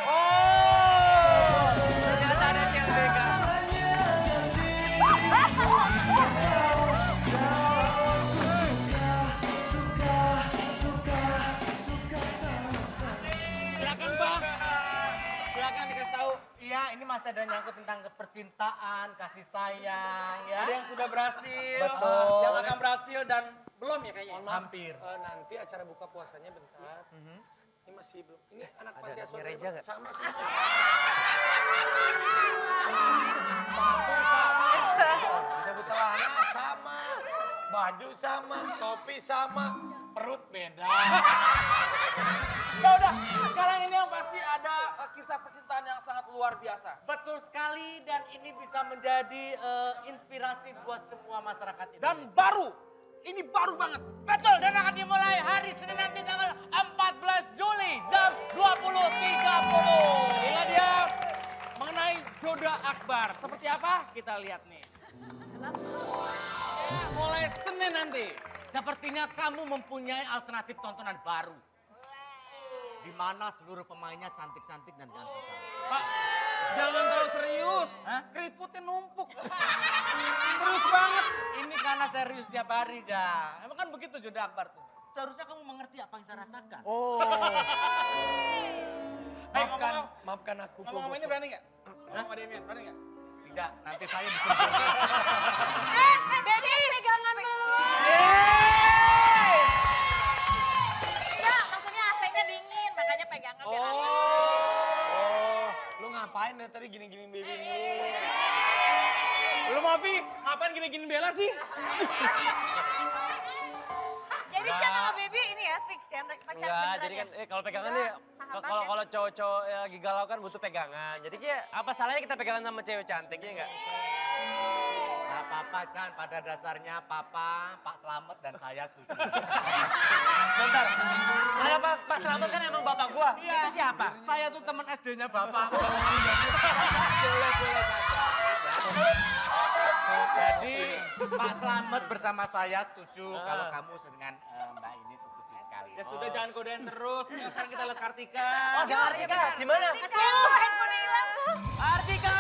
Oh, ternyata ada yang bega. Silakan Bang. Silakan dikasih tahu. Iya, ini masih ada nyangkut tentang kepercintaan, kasih sayang, ya. Ada yang sudah berhasil, Betul. yang akan berhasil dan belum ya kayaknya. Hampir. Nanti acara buka puasanya bentar. Ini masih belum. Ini anak panti asuhan Reja nggak? sama semua. Bisa celana sama, baju sama, topi sama, perut beda. Ya udah, sekarang ini yang pasti ada kisah percintaan yang sangat luar biasa. Betul sekali dan ini bisa menjadi inspirasi buat semua masyarakat Indonesia. Dan baru, ini baru banget. Betul, dan akan dimulai hari Senin nanti tanggal 14 Juli jam 20.30. Inilah dia mengenai Joda Akbar. Seperti apa? Kita lihat nih. Mulai Senin nanti. Sepertinya kamu mempunyai alternatif tontonan baru. Di mana seluruh pemainnya cantik-cantik dan ganteng. Pak, jangan terlalu serius. Keriputnya numpuk. Serius banget. Ini karena serius tiap hari, Ja. Emang kan begitu Joda Akbar tuh. Seharusnya kamu mengerti apa yang saya rasakan. Oh. Maafkan aku. Ngomong-ngomong ini berani nggak? Ngomong sama Demian, berani nggak? Tidak, nanti saya disuruh. Baby, pegangan dulu. Enggak, maksudnya AC-nya dingin, makanya pegangan biar hangat. Oh, lu ngapain dari tadi gini-gini baby lu? Lu Mafi, ngapain gini-gini Bella sih? Jadi Chan sama Baby ini ya fix ya mereka pacaran Enggak, beneran jadi ya? kan kalau pegangan nih Sahabat kalau ya? kalau cowok-cowok ya lagi galau kan butuh pegangan. Jadi kayak apa salahnya kita pegangan sama cewek cantik ya enggak? Nah, Papa Chan, pada dasarnya Papa, Pak Slamet dan saya setuju. Bentar. Ada Pak Slamet kan emang bapak gua. Itu siapa? Saya tuh teman SD-nya Bapak. Jadi Pak Slamet bersama saya setuju kalau kamu dengan Mbak ini setuju sekali. Ya sudah jangan kodein terus. Sekarang kita lihat Kartika. Oh, Kartika. Gimana? Kasihan tuh handphone hilang tuh. Kartika.